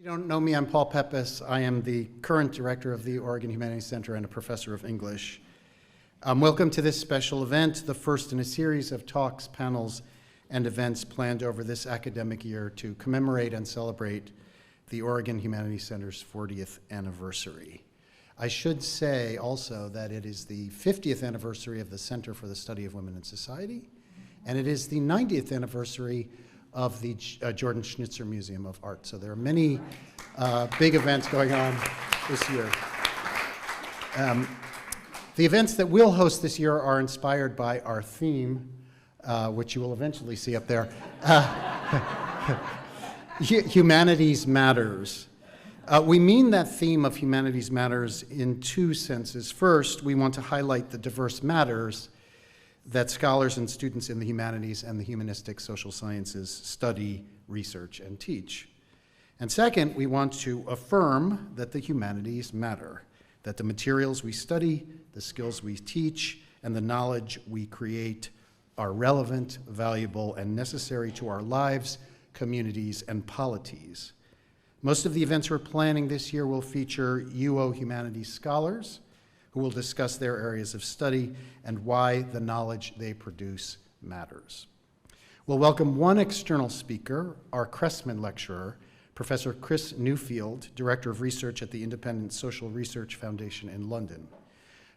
You don't know me, I'm Paul Peppis. I am the current director of the Oregon Humanities Center and a professor of English. Welcome to this special event, the first in a series of talks, panels, and events planned over this academic year to commemorate and celebrate the Oregon Humanities Center's 40th anniversary. I should say also that it is the 50th anniversary of the Center for the Study of Women in Society, and it is the 90th anniversary of the Jordan Schnitzer Museum of Art. So there are many big events going on this year. The events that we'll host this year are inspired by our theme, which you will eventually see up there. Humanities Matters. We mean that theme of Humanities Matters in two senses. First, we want to highlight the diverse matters that scholars and students in the humanities and the humanistic social sciences study, research, and teach. And second, we want to affirm that the humanities matter, that the materials we study, the skills we teach, and the knowledge we create are relevant, valuable, and necessary to our lives, communities, and polities. Most of the events we're planning this year will feature UO humanities scholars who will discuss their areas of study and why the knowledge they produce matters. We'll welcome one external speaker, our Cressman lecturer, Professor Chris Newfield, Director of Research at the Independent Social Research Foundation in London.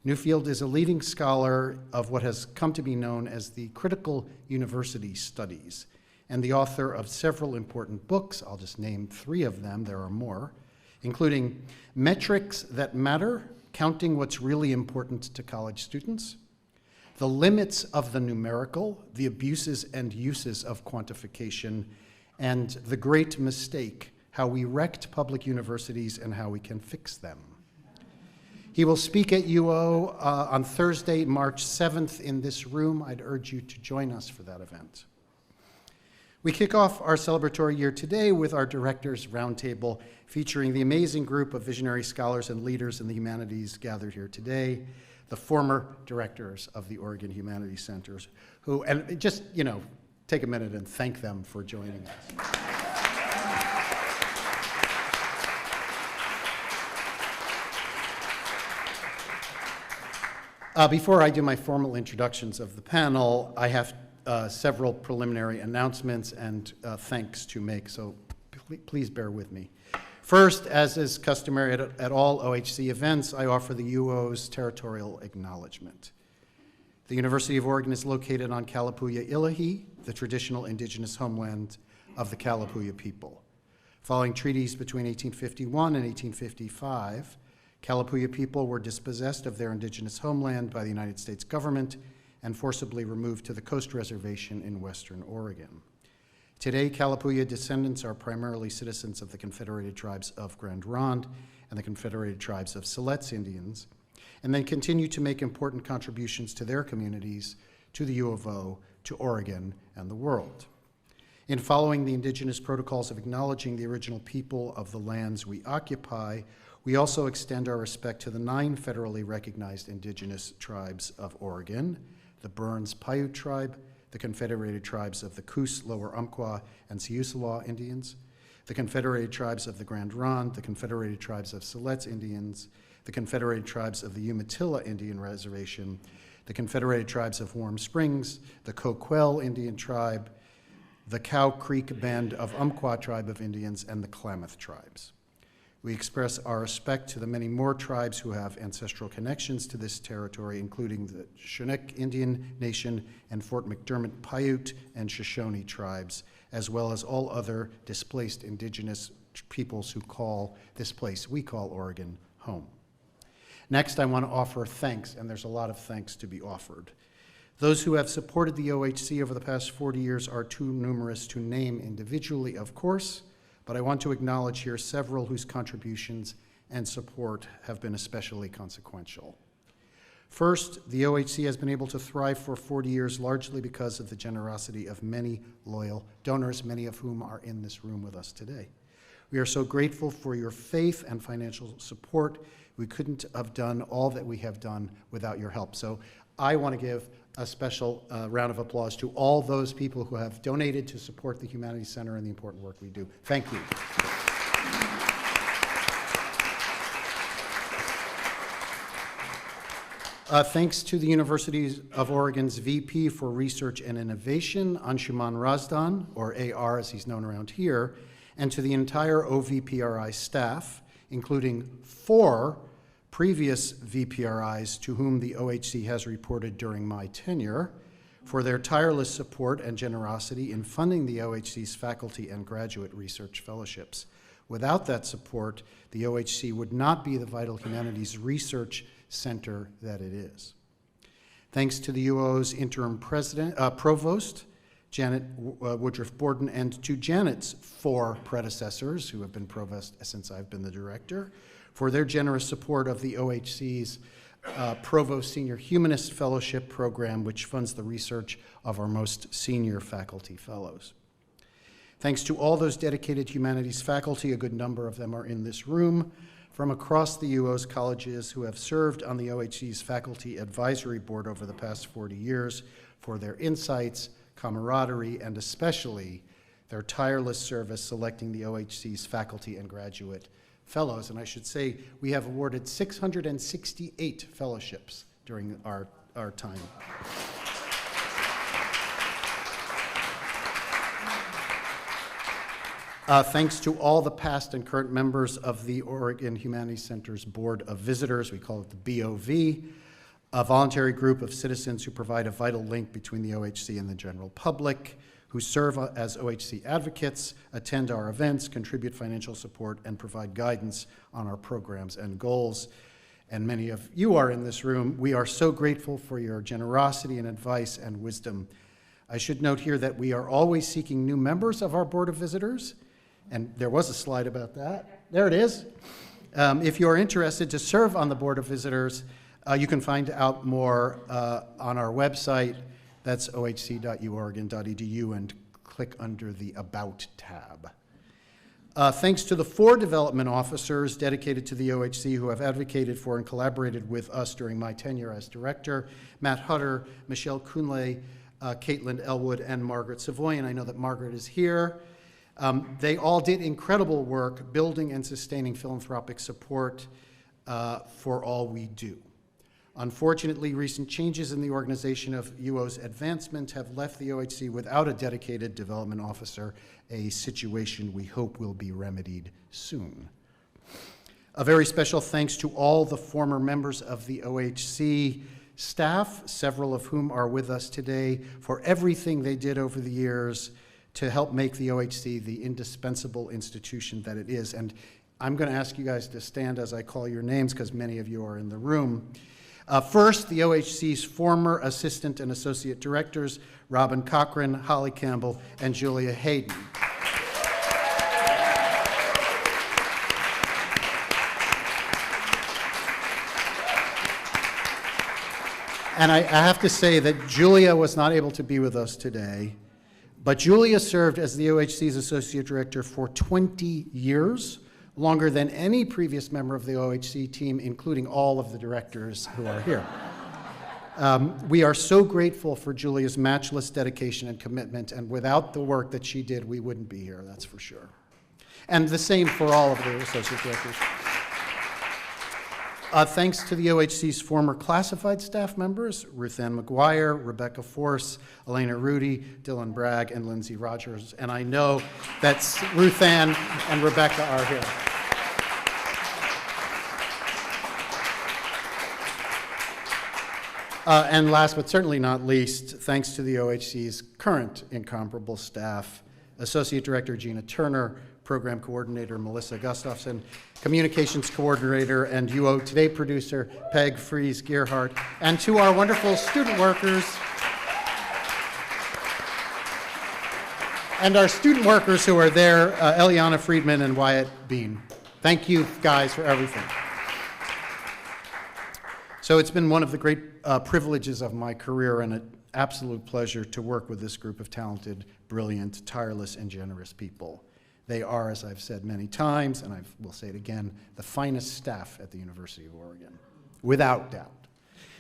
Newfield is a leading scholar of what has come to be known as the critical university studies, and the author of several important books. I'll just name three of them, there are more, including Metrics That Matter, Counting What's Really Important to College Students, The Limits of the Numerical, The Abuses and Uses of Quantification, and The Great Mistake, How We Wrecked Public Universities and How We Can Fix Them. He will speak at UO on Thursday, March 7th in this room. I'd urge you to join us for that event. We kick off our celebratory year today with our Directors Roundtable, featuring the amazing group of visionary scholars and leaders in the humanities gathered here today, the former directors of the Oregon Humanities Centers, who, and just, take a minute and thank them for joining us. Before I do my formal introductions of the panel, I have several preliminary announcements and thanks to make, so please bear with me. First, as is customary at all OHC events, I offer the UO's territorial acknowledgement. The University of Oregon is located on Kalapuya Ilahi, the traditional indigenous homeland of the Kalapuya people. Following treaties between 1851 and 1855, Kalapuya people were dispossessed of their indigenous homeland by the United States government and forcibly removed to the Coast Reservation in western Oregon. Today, Kalapuya descendants are primarily citizens of the Confederated Tribes of Grand Ronde and the Confederated Tribes of Siletz Indians, and then continue to make important contributions to their communities, to the U of O, to Oregon, and the world. In following the indigenous protocols of acknowledging the original people of the lands we occupy, we also extend our respect to the 9 federally recognized indigenous tribes of Oregon, the Burns Paiute tribe, the Confederated Tribes of the Coos, Lower Umpqua, and Siuslaw Indians, the Confederated Tribes of the Grand Ronde, the Confederated Tribes of Siletz Indians, the Confederated Tribes of the Umatilla Indian Reservation, the Confederated Tribes of Warm Springs, the Coquel Indian Tribe, the Cow Creek Band of Umpqua Tribe of Indians, and the Klamath Tribes. We express our respect to the many more tribes who have ancestral connections to this territory, including the Chinook Indian Nation and Fort McDermott Paiute and Shoshone tribes, as well as all other displaced indigenous peoples who call this place we call Oregon home. Next, I want to offer thanks, and there's a lot of thanks to be offered. Those who have supported the OHC over the past 40 years are too numerous to name individually, of course, but I want to acknowledge here several whose contributions and support have been especially consequential. First, the OHC has been able to thrive for 40 years largely because of the generosity of many loyal donors, many of whom are in this room with us today. We are so grateful for your faith and financial support. We couldn't have done all that we have done without your help. So I want to give a special round of applause to all those people who have donated to support the Humanities Center and the important work we do. Thank you. Thanks to the University of Oregon's VP for Research and Innovation, Anshuman Razdan, or AR as he's known around here, and to the entire OVPRI staff, including 4 previous VPRIs to whom the OHC has reported during my tenure, for their tireless support and generosity in funding the OHC's faculty and graduate research fellowships. Without that support, the OHC would not be the vital humanities research center that it is. Thanks to the UO's interim provost, Janet Woodruff Borden, and to Janet's 4 predecessors, who have been provost since I've been the director, for their generous support of the OHC's Provost Senior Humanist Fellowship Program, which funds the research of our most senior faculty fellows. Thanks to all those dedicated humanities faculty, a good number of them are in this room, from across the UO's colleges who have served on the OHC's Faculty Advisory Board over the past 40 years for their insights, camaraderie, and especially their tireless service selecting the OHC's faculty and graduate fellows. And I should say we have awarded 668 fellowships during our time. Thanks to all the past and current members of the Oregon Humanities Center's Board of Visitors, we call it the BOV, a voluntary group of citizens who provide a vital link between the OHC and the general public, who serve as OHC advocates, attend our events, contribute financial support, and provide guidance on our programs and goals. And many of you are in this room. We are so grateful for your generosity and advice and wisdom. I should note here that we are always seeking new members of our Board of Visitors, and there was a slide about that. There it is. If you're interested to serve on the Board of Visitors, you can find out more on our website. That's ohc.uoregon.edu, and click under the About tab. Thanks to the 4 development officers dedicated to the OHC who have advocated for and collaborated with us during my tenure as director, Matt Hutter, Michelle Kunle, Caitlin Elwood, and Margaret Savoy, and I know that Margaret is here. They all did incredible work building and sustaining philanthropic support for all we do. Unfortunately, recent changes in the organization of UO's advancement have left the OHC without a dedicated development officer, a situation we hope will be remedied soon. A very special thanks to all the former members of the OHC staff, several of whom are with us today, for everything they did over the years to help make the OHC the indispensable institution that it is. And I'm going to ask you guys to stand as I call your names because many of you are in the room. First, the OHC's former assistant and associate directors, Robin Cochran, Holly Campbell, and Julia Hayden. And I have to say that Julia was not able to be with us today, but Julia served as the OHC's associate director for 20 years, longer than any previous member of the OHC team, including all of the directors who are here. We are so grateful for Julia's matchless dedication and commitment, and without the work that she did, we wouldn't be here, that's for sure. And the same for all of the associate directors. Thanks to the OHC's former classified staff members, Ruth Ann McGuire, Rebecca Force, Elena Rudy, Dylan Bragg, and Lindsay Rogers. And I know that Ruth Ann and Rebecca are here. And last but certainly not least, thanks to the OHC's current incomparable staff, Associate Director Gina Turner, Program Coordinator Melissa Gustafson, Communications Coordinator and UO Today producer Peg Fries Gearhart, and to our wonderful student workers, and our student workers who are there, Eliana Friedman and Wyatt Bean. Thank you guys for everything. So it's been one of the great privileges of my career and an absolute pleasure to work with this group of talented, brilliant, tireless, and generous people. They are, as I've said many times, and I will say it again, the finest staff at the University of Oregon, without doubt.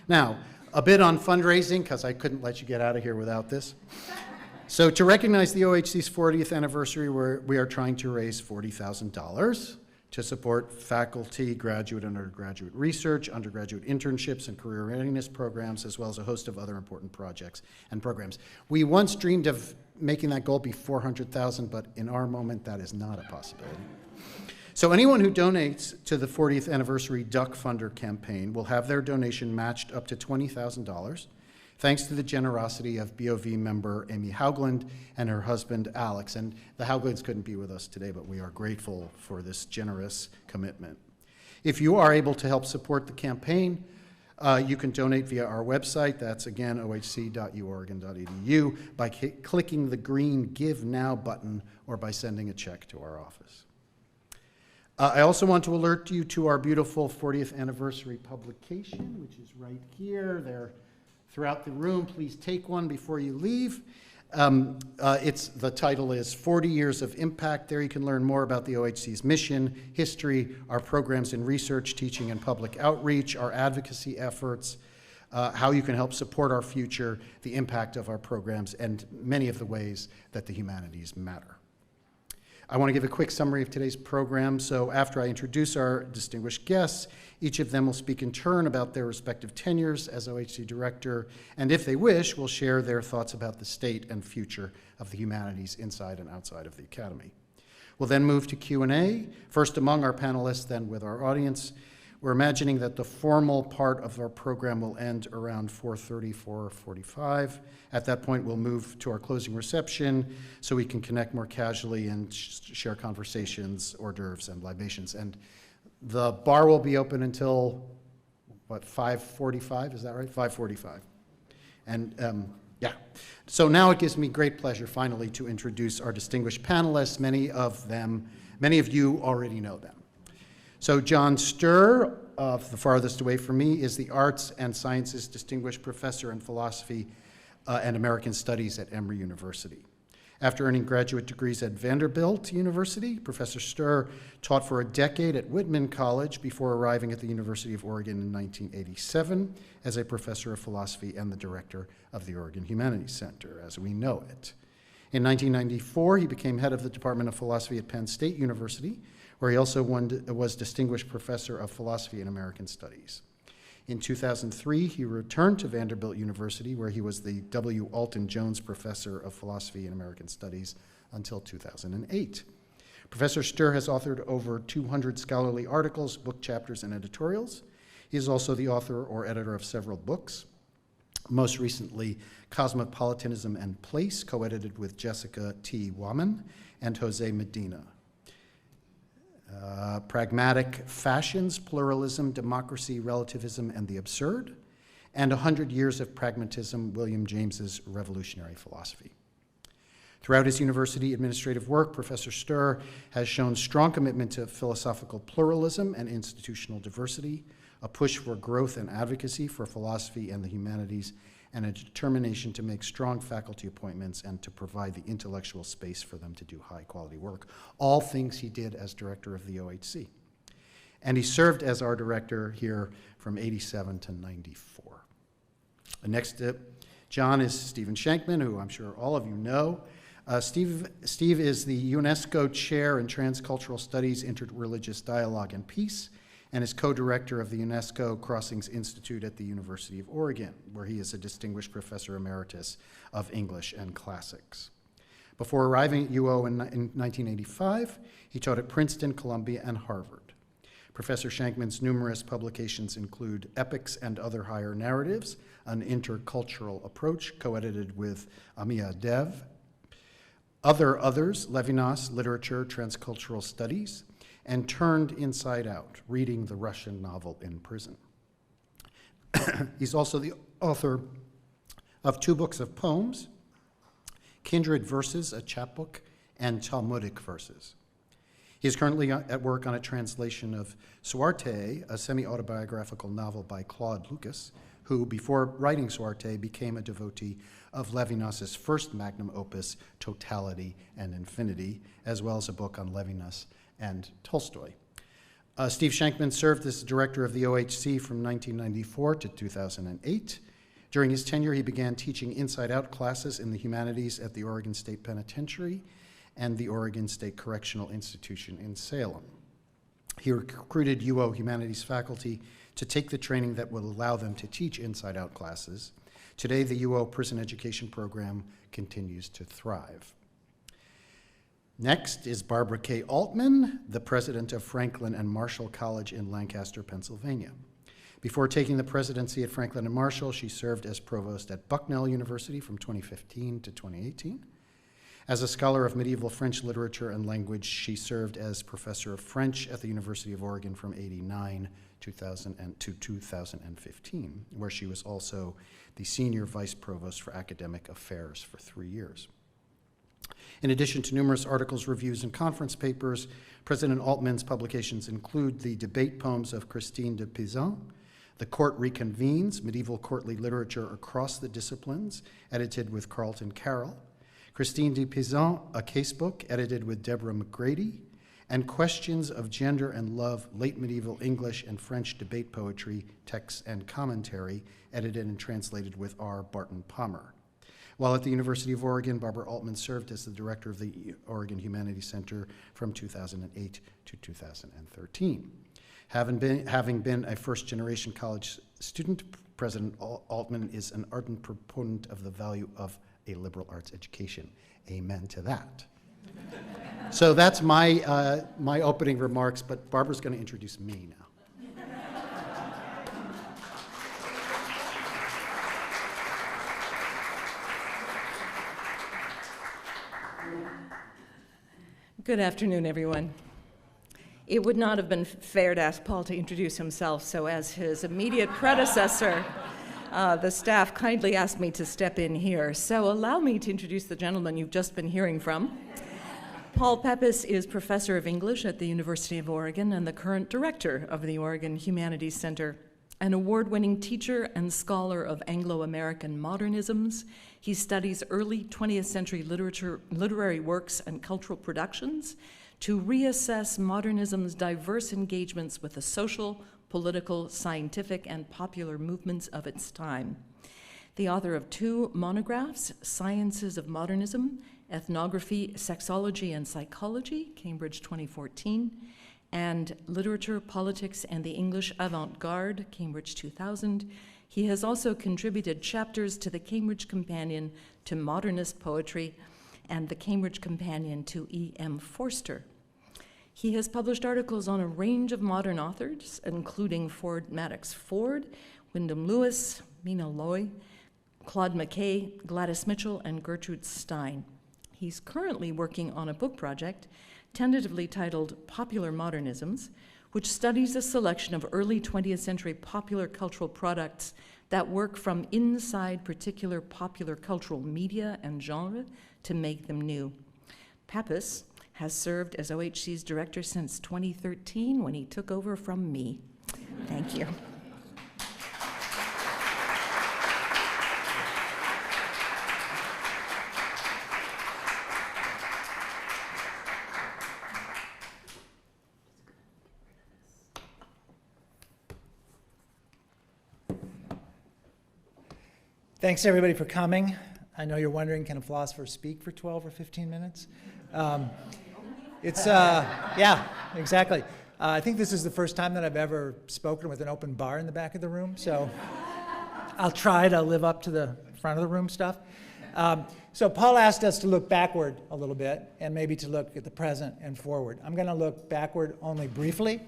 Now, a bit on fundraising, because I couldn't let you get out of here without this. So to recognize the OHC's 40th anniversary, we are trying to raise $40,000 to support faculty, graduate and undergraduate research, undergraduate internships, and career readiness programs, as well as a host of other important projects and programs. We once dreamed of making that goal be 400,000, but in our moment, that is not a possibility. So anyone who donates to the 40th anniversary Duck Funder campaign will have their donation matched up to $20,000, thanks to the generosity of BOV member Amy Haugland and her husband Alex. And the Hauglands couldn't be with us today, but we are grateful for this generous commitment. If you are able to help support the campaign, you can donate via our website. That's again ohc.uoregon.edu by clicking the green Give Now button or by sending a check to our office. I also want to alert you to our beautiful 40th anniversary publication, which is right here. They're throughout the room. Please take one before you leave. The title is 40 Years of Impact. There you can learn more about the OHC's mission, history, our programs in research, teaching, and public outreach, our advocacy efforts, how you can help support our future, the impact of our programs, and many of the ways that the humanities matter. I want to give a quick summary of today's program. So after I introduce our distinguished guests, each of them will speak in turn about their respective tenures as OHC director, and if they wish, will share their thoughts about the state and future of the humanities inside and outside of the Academy. We'll then move to Q&A, first among our panelists, then with our audience. We're imagining that the formal part of our program will end around 4:30, 4:45. At that point, we'll move to our closing reception so we can connect more casually and share conversations, hors d'oeuvres, and libations. And the bar will be open until, what, 5:45? Is that right? 5:45. And yeah. So now it gives me great pleasure finally to introduce our distinguished panelists. Many of you already know them. So John Stuhr, the farthest away from me, is the Arts and Sciences Distinguished Professor in Philosophy and American Studies at Emory University. After earning graduate degrees at Vanderbilt University, Professor Stuhr taught for a decade at Whitman College before arriving at the University of Oregon in 1987 as a professor of philosophy and the director of the Oregon Humanities Center, as we know it. In 1994, he became head of the Department of Philosophy at Penn State University, where he also was Distinguished Professor of Philosophy and American Studies. In 2003, he returned to Vanderbilt University, where he was the W. Alton Jones Professor of Philosophy and American Studies until 2008. Professor Stuhr has authored over 200 scholarly articles, book chapters, and editorials. He is also the author or editor of several books, most recently Cosmopolitanism and Place, co-edited with Jessica T. Wammen and Jose Medina. Pragmatic Fashions, Pluralism, Democracy, Relativism, and the Absurd, and 100 Years of Pragmatism, William James's Revolutionary Philosophy. Throughout his university administrative work, Professor Stuhr has shown strong commitment to philosophical pluralism and institutional diversity, a push for growth and advocacy for philosophy and the humanities, and a determination to make strong faculty appointments and to provide the intellectual space for them to do high-quality work, all things he did as director of the OHC. And he served as our director here from 87 to 94. Next, John is Stephen Shankman, who I'm sure all of you know. Steve is the UNESCO Chair in Transcultural Studies, Interreligious Dialogue and Peace, and is co-director of the UNESCO Crossings Institute at the University of Oregon, where he is a distinguished professor emeritus of English and classics. Before arriving at UO in 1985, he taught at Princeton, Columbia, and Harvard. Professor Shankman's numerous publications include Epics and Other Higher Narratives, an intercultural approach, co-edited with Amia Dev. Others, Levinas, Literature, Transcultural Studies, and Turned Inside Out, Reading the Russian Novel in Prison. He's also the author of 2 books of poems, Kindred Verses, a chapbook, and Talmudic Verses. He is currently at work on a translation of Suarte, a semi-autobiographical novel by Claude Lucas, who, before writing Suarte, became a devotee of Levinas's first magnum opus, Totality and Infinity, as well as a book on Levinas and Tolstoy. Steve Shankman served as director of the OHC from 1994 to 2008. During his tenure, he began teaching Inside Out classes in the humanities at the Oregon State Penitentiary and the Oregon State Correctional Institution in Salem. He recruited UO Humanities faculty to take the training that would allow them to teach inside-out classes. Today, the UO Prison Education Program continues to thrive. Next is Barbara K. Altmann, the president of Franklin and Marshall College in Lancaster, Pennsylvania. Before taking the presidency at Franklin and Marshall, she served as provost at Bucknell University from 2015 to 2018. As a scholar of medieval French literature and language, she served as professor of French at the University of Oregon from 1989 to 2015, where she was also the senior vice provost for academic affairs for 3 years. In addition to numerous articles, reviews, and conference papers, President Altmann's publications include the debate poems of Christine de Pizan, The Court Reconvenes, Medieval Courtly Literature Across the Disciplines, edited with Carlton Carroll, Christine de Pizan, A Casebook, edited with Deborah McGrady, and Questions of Gender and Love, Late Medieval English and French Debate Poetry, Texts and Commentary, edited and translated with R. Barton Palmer. While at the University of Oregon, Barbara Altmann served as the director of the Oregon Humanities Center from 2008 to 2013. Having been a first-generation college student, President Altmann is an ardent proponent of the value of a liberal arts education. Amen to that. So that's my, my opening remarks, but Barbara's going to introduce me now. Good afternoon, everyone. It would not have been fair to ask Paul to introduce himself, so as his immediate predecessor, the staff kindly asked me to step in here. So allow me to introduce the gentleman you've just been hearing from. Paul Peppis is professor of English at the University of Oregon and the current director of the Oregon Humanities Center. An award-winning teacher and scholar of Anglo-American modernisms, he studies early 20th century literary works and cultural productions to reassess modernism's diverse engagements with the social, political, scientific, and popular movements of its time. The author of 2 monographs, Sciences of Modernism, Ethnography, Sexology, and Psychology, Cambridge 2014, and Literature, Politics, and the English Avant-Garde, Cambridge 2000. He has also contributed chapters to the Cambridge Companion to Modernist Poetry and the Cambridge Companion to E.M. Forster. He has published articles on a range of modern authors, including Ford Madox Ford, Wyndham Lewis, Mina Loy, Claude McKay, Gladys Mitchell, and Gertrude Stein. He's currently working on a book project tentatively titled Popular Modernisms, which studies a selection of early 20th century popular cultural products that work from inside particular popular cultural media and genre to make them new. Peppis has served as OHC's director since 2013 when he took over from me. Thank you. Thanks, everybody, for coming. I know you're wondering, can a philosopher speak for 12 or 15 minutes? Yeah, exactly. I think this is the first time that I've ever spoken with an open bar in the back of the room, so I'll try to live up to the front of the room stuff. So Paul asked us to look backward a little bit and maybe to look at the present and forward. I'm going to look backward only briefly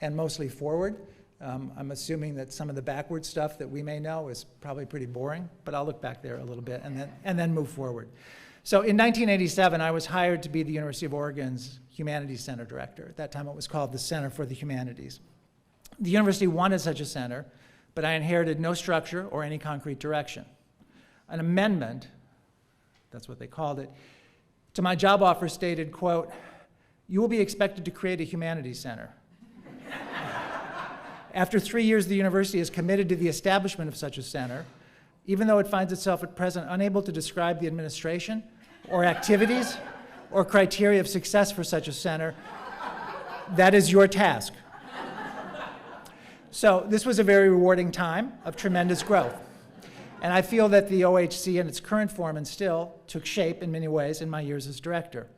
and mostly forward. I'm assuming that some of the backward stuff that we may know is probably pretty boring, but I'll look back there a little bit and then move forward. So in 1987, I was hired to be the University of Oregon's Humanities Center director. At that time, it was called the Center for the Humanities. The university wanted such a center, but I inherited no structure or any concrete direction. An amendment, that's what they called it, to my job offer stated, quote, "You will be expected to create a humanities center." After 3 years, the university is committed to the establishment of such a center, even though it finds itself at present unable to describe the administration or activities or criteria of success for such a center. That is your task. So this was a very rewarding time of tremendous growth. And I feel that the OHC in its current form and still took shape in many ways in my years as director.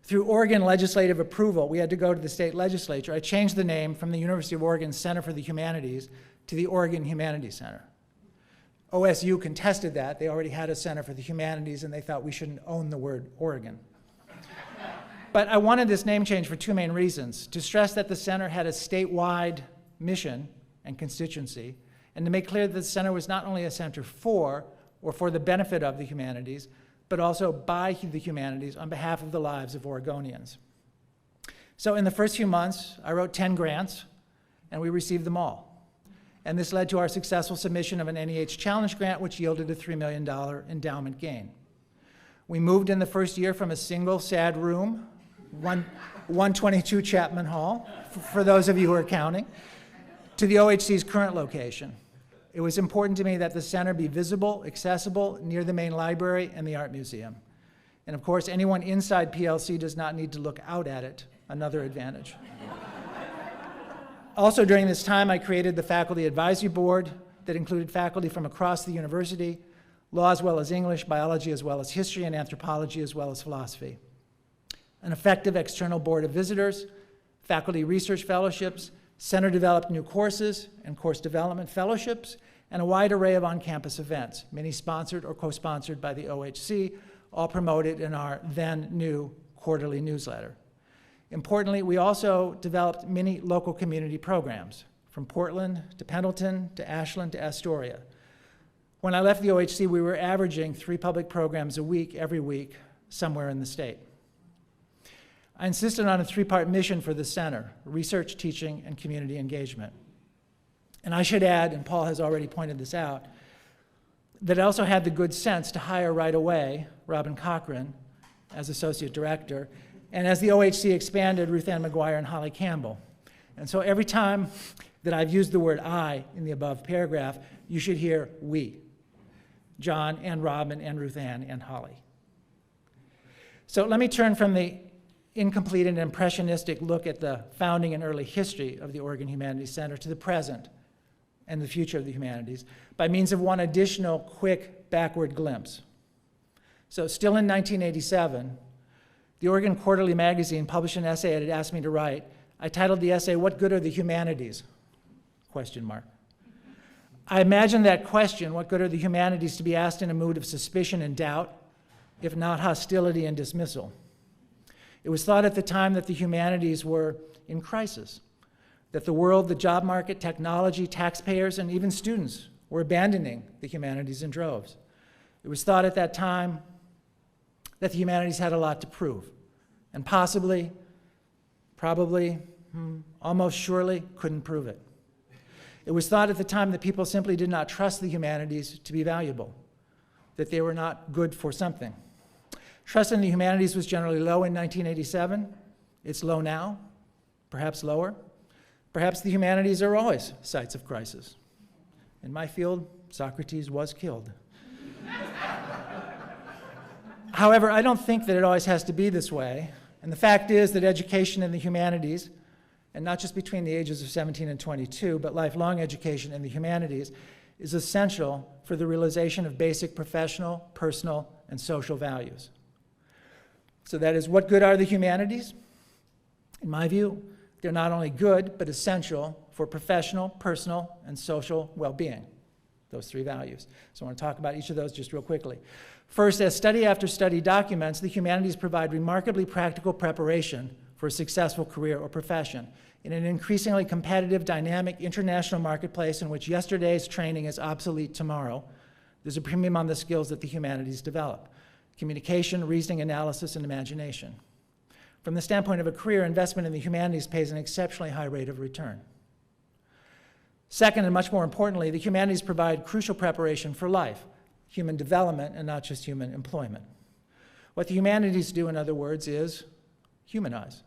Through Oregon legislative approval, we had to go to the state legislature. I changed the name from the University of Oregon Center for the Humanities to the Oregon Humanities Center. OSU contested that. They already had a Center for the Humanities, and they thought we shouldn't own the word Oregon. But I wanted this name change for two main reasons: to stress that the center had a statewide mission and constituency, and to make clear that the center was not only a center for or for the benefit of the humanities, but also by the humanities on behalf of the lives of Oregonians. So in the first few months, I wrote 10 grants, and we received them all. And this led to our successful submission of an NEH Challenge grant, which yielded a $3 million endowment gain. We moved in the first year from a single sad room, 122 Chapman Hall, for those of you who are counting, to the OHC's current location. It was important to me that the center be visible, accessible, near the main library and the art museum. And of course, anyone inside PLC does not need to look out at it, another advantage. Also during this time, I created the Faculty Advisory Board that included faculty from across the university, law as well as English, biology as well as history, and anthropology as well as philosophy. An effective external board of visitors, faculty research fellowships, center-developed new courses and course development fellowships, and a wide array of on-campus events, many sponsored or co-sponsored by the OHC, all promoted in our then-new quarterly newsletter. Importantly, we also developed many local community programs, from Portland to Pendleton to Ashland to Astoria. When I left the OHC, we were averaging 3 public programs a week, every week, somewhere in the state. I insisted on a 3-part mission for the center: research, teaching, and community engagement. And I should add, and Paul has already pointed this out, that I also had the good sense to hire right away Robin Cochran as associate director, and as the OHC expanded, Ruth Ann McGuire and Holly Campbell. And so every time that I've used the word I in the above paragraph, you should hear we: John and Robin and Ruth Ann and Holly. So let me turn from the incomplete and impressionistic look at the founding and early history of the Oregon Humanities Center to the present and the future of the humanities by means of one additional quick backward glimpse. So still in 1987, the Oregon Quarterly Magazine published an essay it had asked me to write. I titled the essay, "What Good Are the Humanities?" ? I imagined that question, what good are the humanities, to be asked in a mood of suspicion and doubt, if not hostility and dismissal. It was thought at the time that the humanities were in crisis, that the world, the job market, technology, taxpayers, and even students were abandoning the humanities in droves. It was thought at that time that the humanities had a lot to prove, and possibly, probably, almost surely couldn't prove it. It was thought at the time that people simply did not trust the humanities to be valuable, that they were not good for something. Trust in the humanities was generally low in 1987. It's low now, perhaps lower. Perhaps the humanities are always sites of crisis. In my field, Socrates was killed. However, I don't think that it always has to be this way. And the fact is that education in the humanities, and not just between the ages of 17 and 22, but lifelong education in the humanities, is essential for the realization of basic professional, personal, and social values. So that is, what good are the humanities? In my view, they're not only good, but essential for professional, personal, and social well-being, those 3 values. So I want to talk about each of those just real quickly. First, as study after study documents, the humanities provide remarkably practical preparation for a successful career or profession in an increasingly competitive, dynamic, international marketplace in which yesterday's training is obsolete tomorrow. There's a premium on the skills that the humanities develop: communication, reasoning, analysis, and imagination. From the standpoint of a career, investment in the humanities pays an exceptionally high rate of return. Second, and much more importantly, the humanities provide crucial preparation for life, human development, and not just human employment. What the humanities do, in other words, is humanize.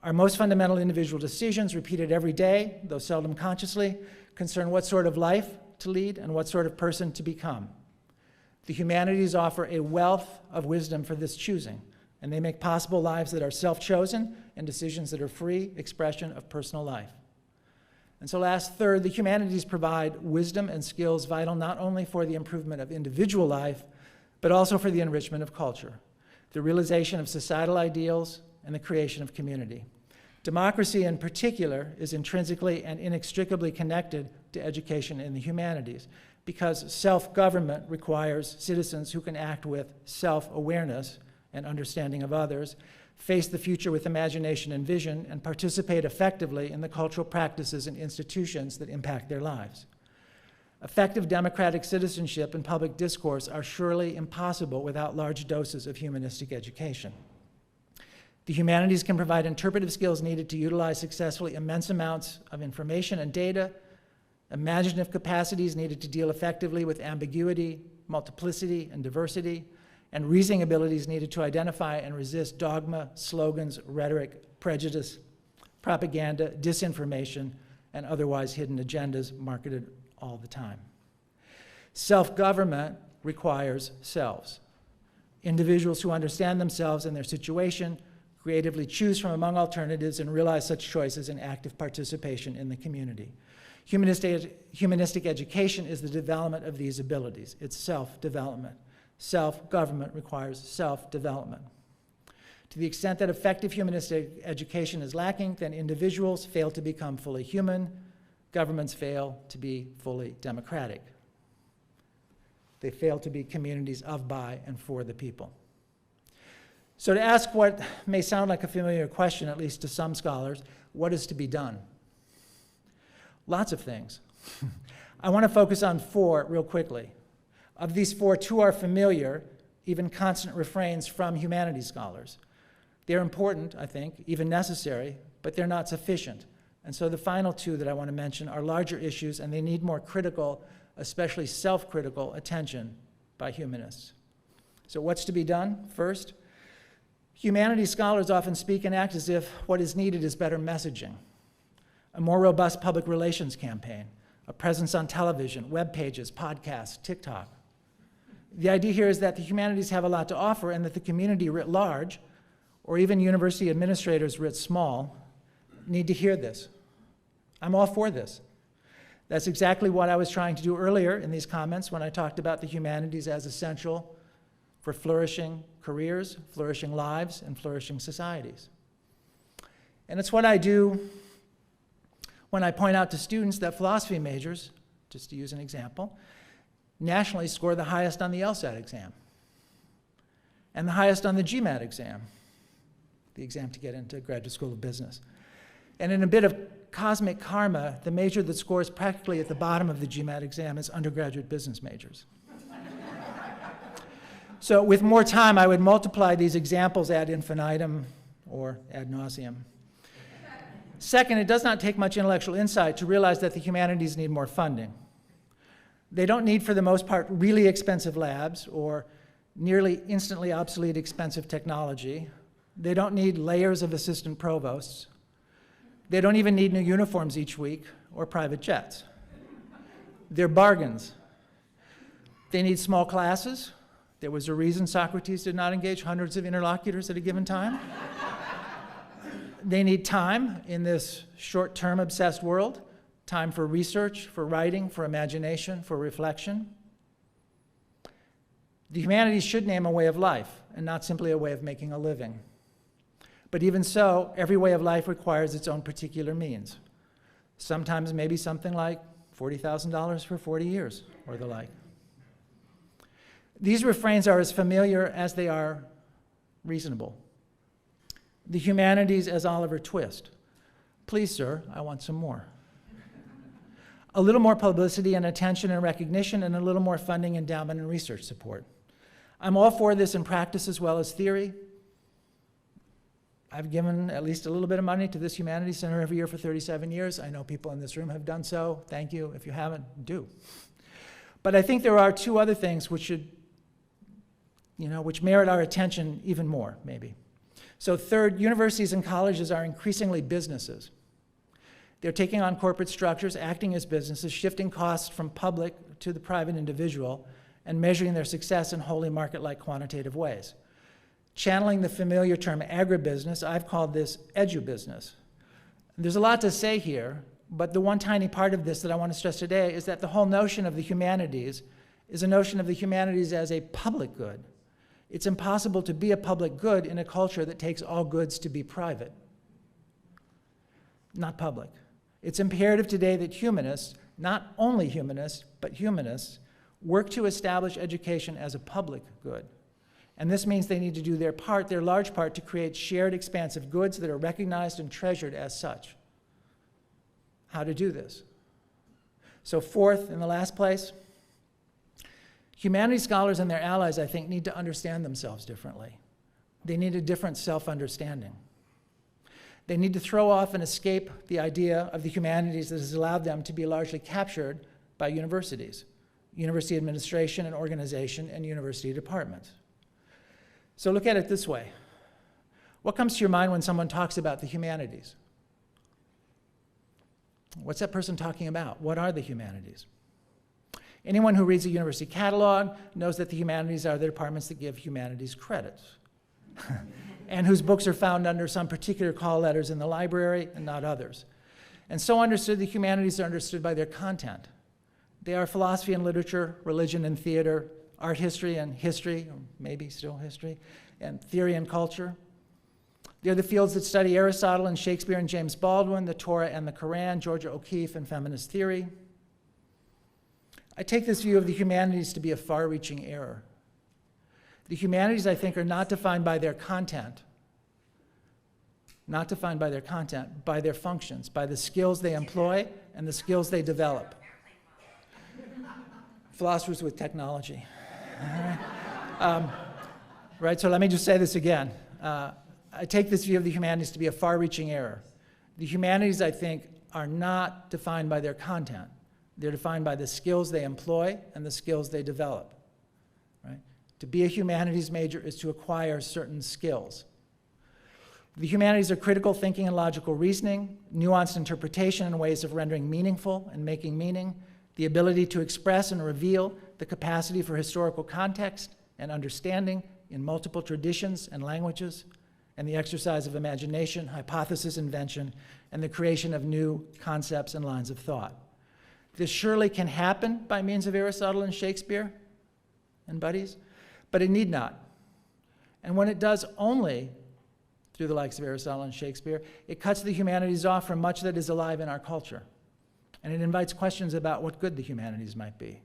Our most fundamental individual decisions, repeated every day, though seldom consciously, concern what sort of life to lead and what sort of person to become. The humanities offer a wealth of wisdom for this choosing, and they make possible lives that are self-chosen and decisions that are free expression of personal life. And so last, third, the humanities provide wisdom and skills vital not only for the improvement of individual life, but also for the enrichment of culture, the realization of societal ideals, and the creation of community. Democracy, in particular, is intrinsically and inextricably connected to education in the humanities, because self-government requires citizens who can act with self-awareness and understanding of others, face the future with imagination and vision, and participate effectively in the cultural practices and institutions that impact their lives. Effective democratic citizenship and public discourse are surely impossible without large doses of humanistic education. The humanities can provide interpretive skills needed to utilize successfully immense amounts of information and data, imaginative capacities needed to deal effectively with ambiguity, multiplicity, and diversity, and reasoning abilities needed to identify and resist dogma, slogans, rhetoric, prejudice, propaganda, disinformation, and otherwise hidden agendas marketed all the time. Self-government requires selves. Individuals who understand themselves and their situation creatively choose from among alternatives and realize such choices in active participation in the community. Humanistic education is the development of these abilities. It's self-development. Self-government requires self-development. To the extent that effective humanistic education is lacking, then individuals fail to become fully human, governments fail to be fully democratic. They fail to be communities of, by, and for the people. So to ask what may sound like a familiar question, at least to some scholars, what is to be done? Lots of things. I want to focus on 4 real quickly. Of these 4, 2 are familiar, even constant refrains from humanities scholars. They're important, I think, even necessary, but they're not sufficient. And so the final 2 that I want to mention are larger issues, and they need more critical, especially self-critical, attention by humanists. So what's to be done? First, humanities scholars often speak and act as if what is needed is better messaging, a more robust public relations campaign, a presence on television, web pages, podcasts, TikTok. The idea here is that the humanities have a lot to offer and that the community writ large, or even university administrators writ small, need to hear this. I'm all for this. That's exactly what I was trying to do earlier in these comments when I talked about the humanities as essential for flourishing careers, flourishing lives, and flourishing societies. And it's what I do when I point out to students that philosophy majors, just to use an example, nationally score the highest on the LSAT exam and the highest on the GMAT exam, the exam to get into Graduate School of Business. And in a bit of cosmic karma, the major that scores practically at the bottom of the GMAT exam is undergraduate business majors. So with more time, I would multiply these examples ad infinitum or ad nauseum. Second, it does not take much intellectual insight to realize that the humanities need more funding. They don't need, for the most part, really expensive labs or nearly instantly obsolete expensive technology. They don't need layers of assistant provosts. They don't even need new uniforms each week or private jets. They're bargains. They need small classes. There was a reason Socrates did not engage hundreds of interlocutors at a given time. They need time in this short-term obsessed world, time for research, for writing, for imagination, for reflection. The humanities should name a way of life and not simply a way of making a living. But even so, every way of life requires its own particular means. Sometimes maybe something like $40,000 for 40 years or the like. These refrains are as familiar as they are reasonable. The humanities as Oliver Twist. Please, sir, I want some more. A little more publicity and attention and recognition, and a little more funding, endowment, and research support. I'm all for this in practice as well as theory. I've given at least a little bit of money to this Humanities Center every year for 37 years. I know people in this room have done so. Thank you. If you haven't, do. But I think there are 2 other things which should, which merit our attention even more, maybe. So third, universities and colleges are increasingly businesses. They're taking on corporate structures, acting as businesses, shifting costs from public to the private individual, and measuring their success in wholly market-like quantitative ways. Channeling the familiar term agribusiness, I've called this edu-business. There's a lot to say here, but the one tiny part of this that I want to stress today is that the whole notion of the humanities is a notion of the humanities as a public good. It's impossible to be a public good in a culture that takes all goods to be private, not public. It's imperative today that humanists, not only humanists, but humanists, work to establish education as a public good. And this means they need to do their part, their large part, to create shared expansive goods that are recognized and treasured as such. How to do this? So fourth, in the last place, humanities scholars and their allies, I think, need to understand themselves differently. They need a different self-understanding. They need to throw off and escape the idea of the humanities that has allowed them to be largely captured by universities, university administration and organization, and university departments. So look at it this way. What comes to your mind when someone talks about the humanities? What's that person talking about? What are the humanities? Anyone who reads a university catalog knows that the humanities are the departments that give humanities credits and whose books are found under some particular call letters in the library and not others. And so understood, the humanities are understood by their content. They are philosophy and literature, religion and theater, art history and history, or maybe still history, and theory and culture. They're the fields that study Aristotle and Shakespeare and James Baldwin, the Torah and the Quran, Georgia O'Keeffe and feminist theory. I take this view of the humanities to be a far-reaching error. The humanities, I think, are not defined by their content, by their functions, by the skills they employ and the skills they develop. Philosophers with technology. Right, so let me just say this again. I take this view of the humanities to be a far-reaching error. The humanities, I think, are not defined by their content. They're defined by the skills they employ and the skills they develop. Right? To be a humanities major is to acquire certain skills. The humanities are critical thinking and logical reasoning, nuanced interpretation and ways of rendering meaningful and making meaning, the ability to express and reveal, the capacity for historical context and understanding in multiple traditions and languages, and the exercise of imagination, hypothesis invention, and the creation of new concepts and lines of thought. This surely can happen by means of Aristotle and Shakespeare and buddies, but it need not. And when it does only through the likes of Aristotle and Shakespeare, it cuts the humanities off from much that is alive in our culture. And it invites questions about what good the humanities might be.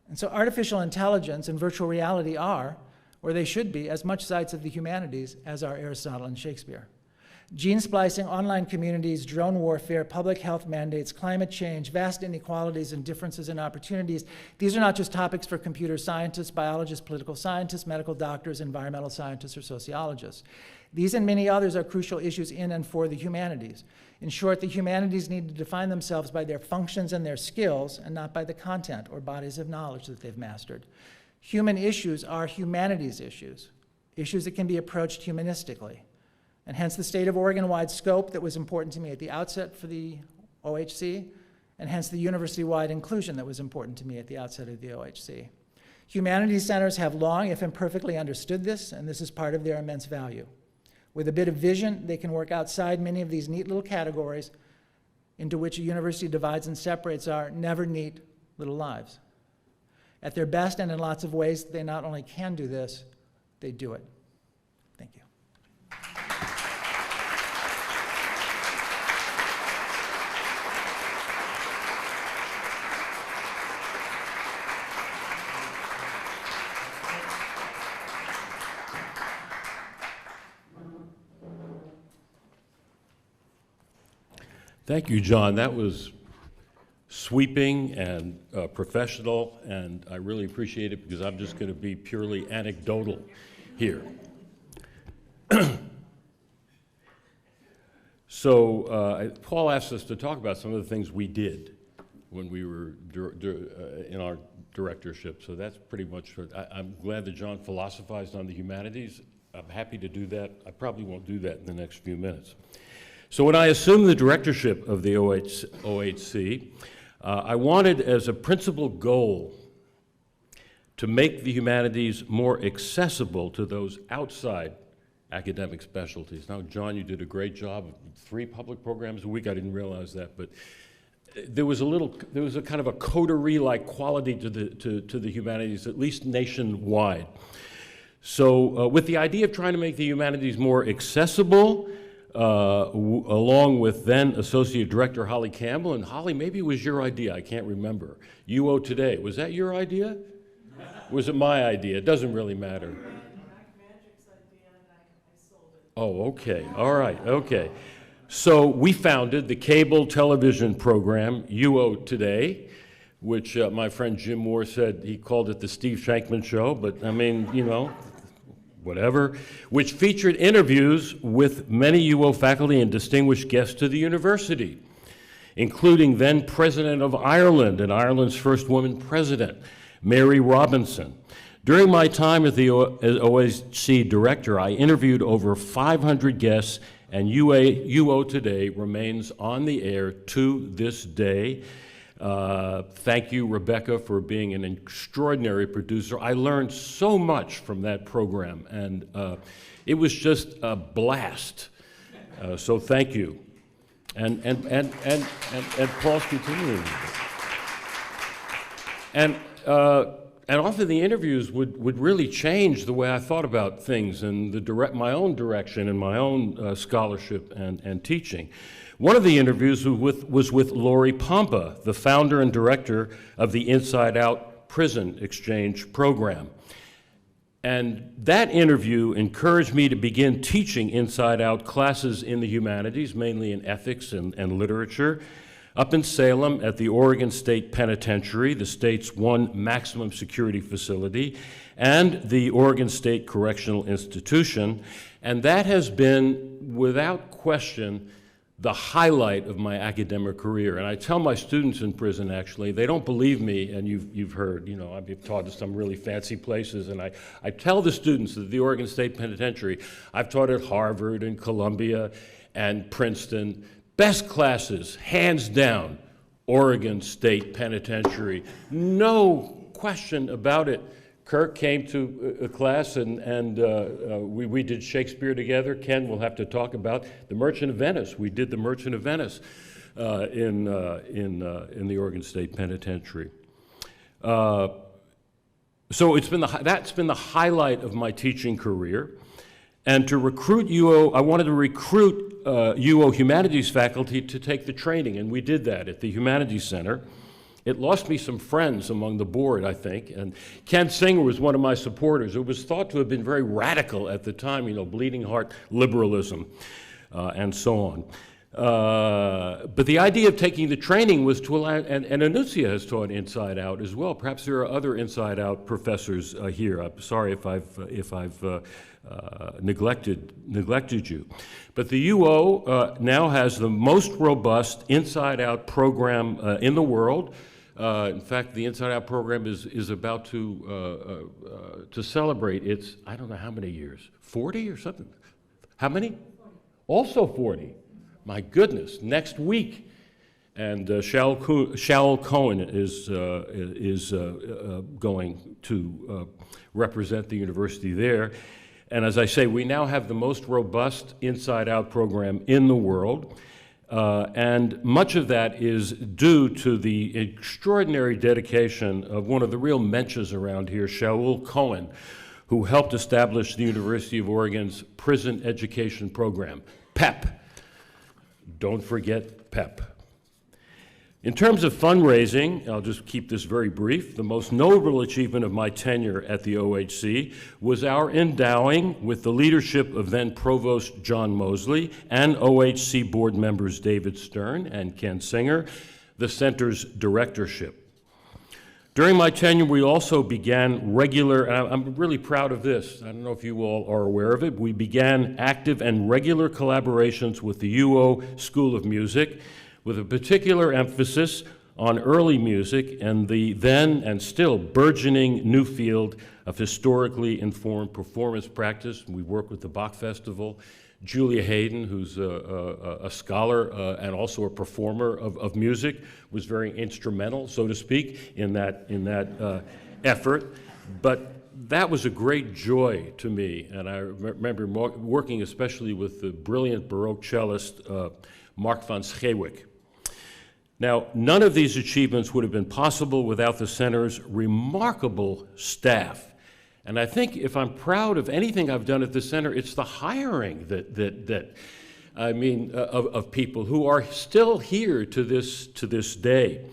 And so artificial intelligence and virtual reality are, or they should be, as much sites of the humanities as are Aristotle and Shakespeare. Gene splicing, online communities, drone warfare, public health mandates, climate change, vast inequalities and differences in opportunities. These are not just topics for computer scientists, biologists, political scientists, medical doctors, environmental scientists, or sociologists. These and many others are crucial issues in and for the humanities. In short, the humanities need to define themselves by their functions and their skills, and not by the content or bodies of knowledge that they've mastered. Human issues are humanities issues, issues that can be approached humanistically. And hence the state of Oregon-wide scope that was important to me at the outset for the OHC, and hence the university-wide inclusion that was important to me at the outset of the OHC. Humanities centers have long, if imperfectly, understood this, and this is part of their immense value. With a bit of vision, they can work outside many of these neat little categories into which a university divides and separates our never neat little lives. At their best and in lots of ways, they not only can do this, they do it. Thank you. Thank you, John. That was sweeping and professional, and I really appreciate it because I'm just going to be purely anecdotal here. So Paul asked us to talk about some of the things we did when we were in our directorship, so that's pretty much what I'm glad that John philosophized on the humanities. I'm happy to do that. I probably won't do that in the next few minutes. So when I assumed the directorship of the OHC, I wanted as a principal goal to make the humanities more accessible to those outside academic specialties. Now, John, you did a great job of 3 public programs a week. I didn't realize that, but there was a kind of a coterie-like quality to the humanities, at least nationwide. So with the idea of trying to make the humanities more accessible, along with then Associate Director Holly Campbell, and Holly, maybe it was your idea, I can't remember. UO Today, was that your idea? Was it my idea? It doesn't really matter. Oh, okay, all right, okay. So we founded the cable television program, UO Today, which my friend Jim Moore said he called it the Steve Shankman Show, but I mean, you know, whatever, which featured interviews with many UO faculty and distinguished guests to the university, including then President of Ireland and Ireland's first woman president, Mary Robinson. During my time as the OHC director, I interviewed over 500 guests, and UO Today remains on the air to this day. Thank you, Rebecca, for being an extraordinary producer. I learned so much from that program, and it was just a blast. So thank you. And Paul's continuing. And often the interviews would really change the way I thought about things and my own direction and my own scholarship and teaching. One of the interviews was with Lori Pompa, the founder and director of the Inside Out Prison Exchange Program. And that interview encouraged me to begin teaching Inside Out classes in the humanities, mainly in ethics and literature, up in Salem at the Oregon State Penitentiary, the state's one maximum security facility, and the Oregon State Correctional Institution. And that has been, without question, the highlight of my academic career. And I tell my students in prison, actually, they don't believe me, and you've heard, you know, I've been taught at some really fancy places, and I tell the students at the Oregon State Penitentiary, I've taught at Harvard and Columbia and Princeton, best classes, hands down, Oregon State Penitentiary. No question about it. Kirk came to a class and we did Shakespeare together. Ken will have to talk about The Merchant of Venice. We did The Merchant of Venice in the Oregon State Penitentiary. So that's been the highlight of my teaching career. And to recruit UO, I wanted to recruit UO humanities faculty to take the training, and we did that at the Humanities Center. It lost me some friends among the board, I think, and Ken Singer was one of my supporters. It was thought to have been very radical at the time, you know, bleeding heart liberalism and so on. But the idea of taking the training was to allow, and Anuncia has taught Inside Out as well. Perhaps there are other Inside Out professors here. I'm sorry if I've neglected you. But the UO now has the most robust Inside Out program in the world. In fact, the Inside Out program is about to celebrate its, I don't know how many years, 40 or something? How many? 40. Also 40. My goodness, next week. And Shaul Cohen is going to represent the university there. And as I say, we now have the most robust Inside Out program in the world. And much of that is due to the extraordinary dedication of one of the real mensches around here, Shaul Cohen, who helped establish the University of Oregon's Prison Education Program, PEP. Don't forget PEP. In terms of fundraising, I'll just keep this very brief, the most notable achievement of my tenure at the OHC was our endowing, with the leadership of then Provost John Mosley and OHC board members David Stern and Ken Singer, the center's directorship. During my tenure, we also began regular, and I'm really proud of this, I don't know if you all are aware of it, we began active and regular collaborations with the UO School of Music, with a particular emphasis on early music and the then and still burgeoning new field of historically informed performance practice. We work with the Bach Festival. Julia Hayden, who's a scholar and also a performer of music, was very instrumental, so to speak, in that effort. But that was a great joy to me, and I remember working especially with the brilliant Baroque cellist Mark van Schewick. Now, none of these achievements would have been possible without the center's remarkable staff. And I think if I'm proud of anything I've done at the center, it's the hiring of people who are still here to this day.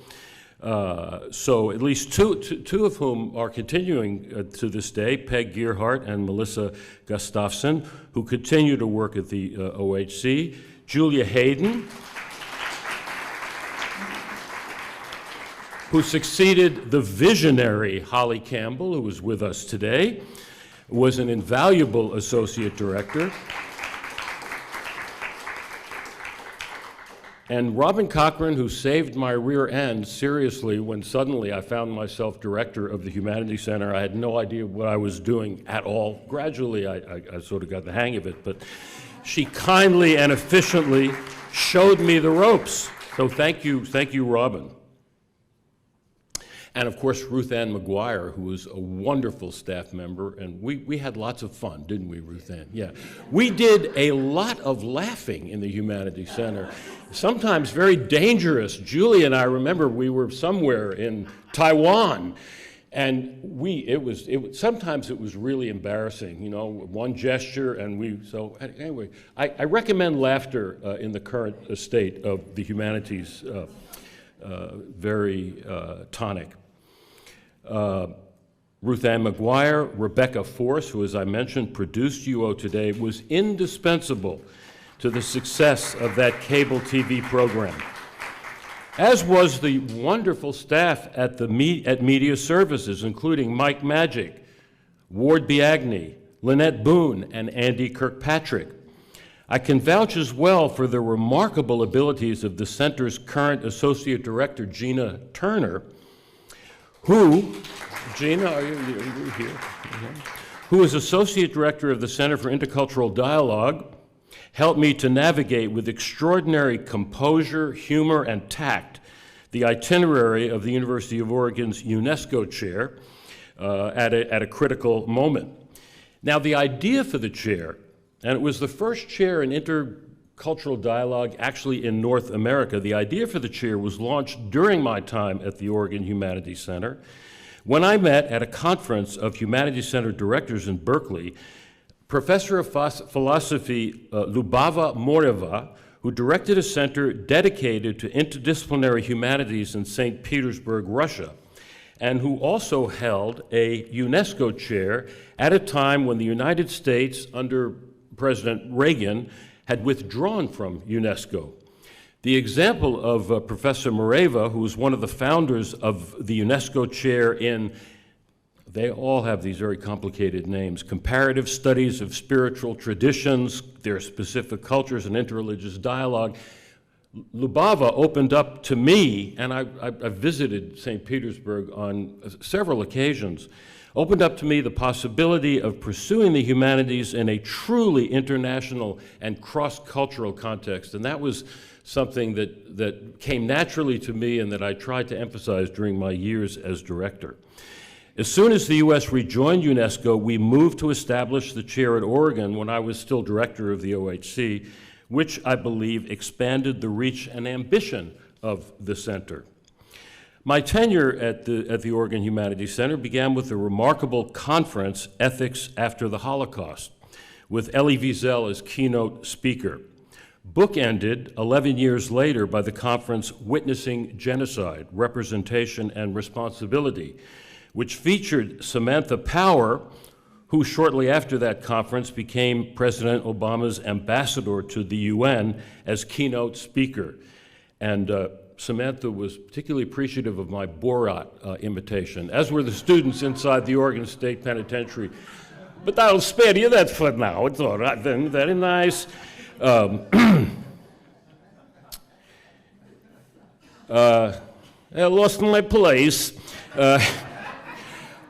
So at least two of whom are continuing to this day, Peg Gearhart and Melissa Gustafson, who continue to work at the OHC, Julia Hayden, who succeeded the visionary Holly Campbell, who is with us today, was an invaluable associate director. And Robin Cochran, who saved my rear end seriously when suddenly I found myself director of the Humanities Center. I had no idea what I was doing at all. Gradually, I sort of got the hang of it, but she kindly and efficiently showed me the ropes. So thank you, Robin. And of course, Ruth Ann McGuire, who was a wonderful staff member, and we had lots of fun, didn't we, Ruth Ann? Yeah. We did a lot of laughing in the Humanities Center, sometimes very dangerous. Julie and I remember we were somewhere in Taiwan, and sometimes it was really embarrassing, you know, one gesture, and so anyway, I recommend laughter in the current state of the humanities, very tonic. Ruth Ann McGuire, Rebecca Force, who, as I mentioned, produced UO Today, was indispensable to the success of that cable TV program, as was the wonderful staff at Media Services, including Mike Magic, Ward Biagni, Lynette Boone, and Andy Kirkpatrick. I can vouch as well for the remarkable abilities of the center's current associate director, Gina Turner, who, Gina, are you here? Who is associate director of the Center for Intercultural Dialogue, helped me to navigate with extraordinary composure, humor, and tact the itinerary of the University of Oregon's UNESCO chair at a critical moment. Now, the idea for the chair, and it was the first chair in intercultural dialogue actually in North America. The idea for the chair was launched during my time at the Oregon Humanities Center, when I met at a conference of Humanities Center directors in Berkeley, Professor of Philosophy Lubava Moreva, who directed a center dedicated to interdisciplinary humanities in St. Petersburg, Russia, and who also held a UNESCO chair at a time when the United States, under President Reagan, had withdrawn from UNESCO. The example of Professor Moreva, who was one of the founders of the UNESCO chair in, they all have these very complicated names, comparative studies of spiritual traditions, their specific cultures, and interreligious dialogue. Lubava opened up to me, and I visited St. Petersburg on several occasions, opened up to me the possibility of pursuing the humanities in a truly international and cross-cultural context. And that was something that came naturally to me and that I tried to emphasize during my years as director. As soon as the U.S. rejoined UNESCO, we moved to establish the chair at Oregon when I was still director of the OHC, which I believe expanded the reach and ambition of the center. My tenure at the Oregon Humanities Center began with the remarkable conference, Ethics After the Holocaust, with Elie Wiesel as keynote speaker. Bookended 11 years later by the conference Witnessing Genocide, Representation and Responsibility, which featured Samantha Power, who shortly after that conference became President Obama's ambassador to the UN as keynote speaker. And Samantha was particularly appreciative of my Borat imitation, as were the students inside the Oregon State Penitentiary. But I'll spare you that for now. It's all right then, very nice. I lost my place.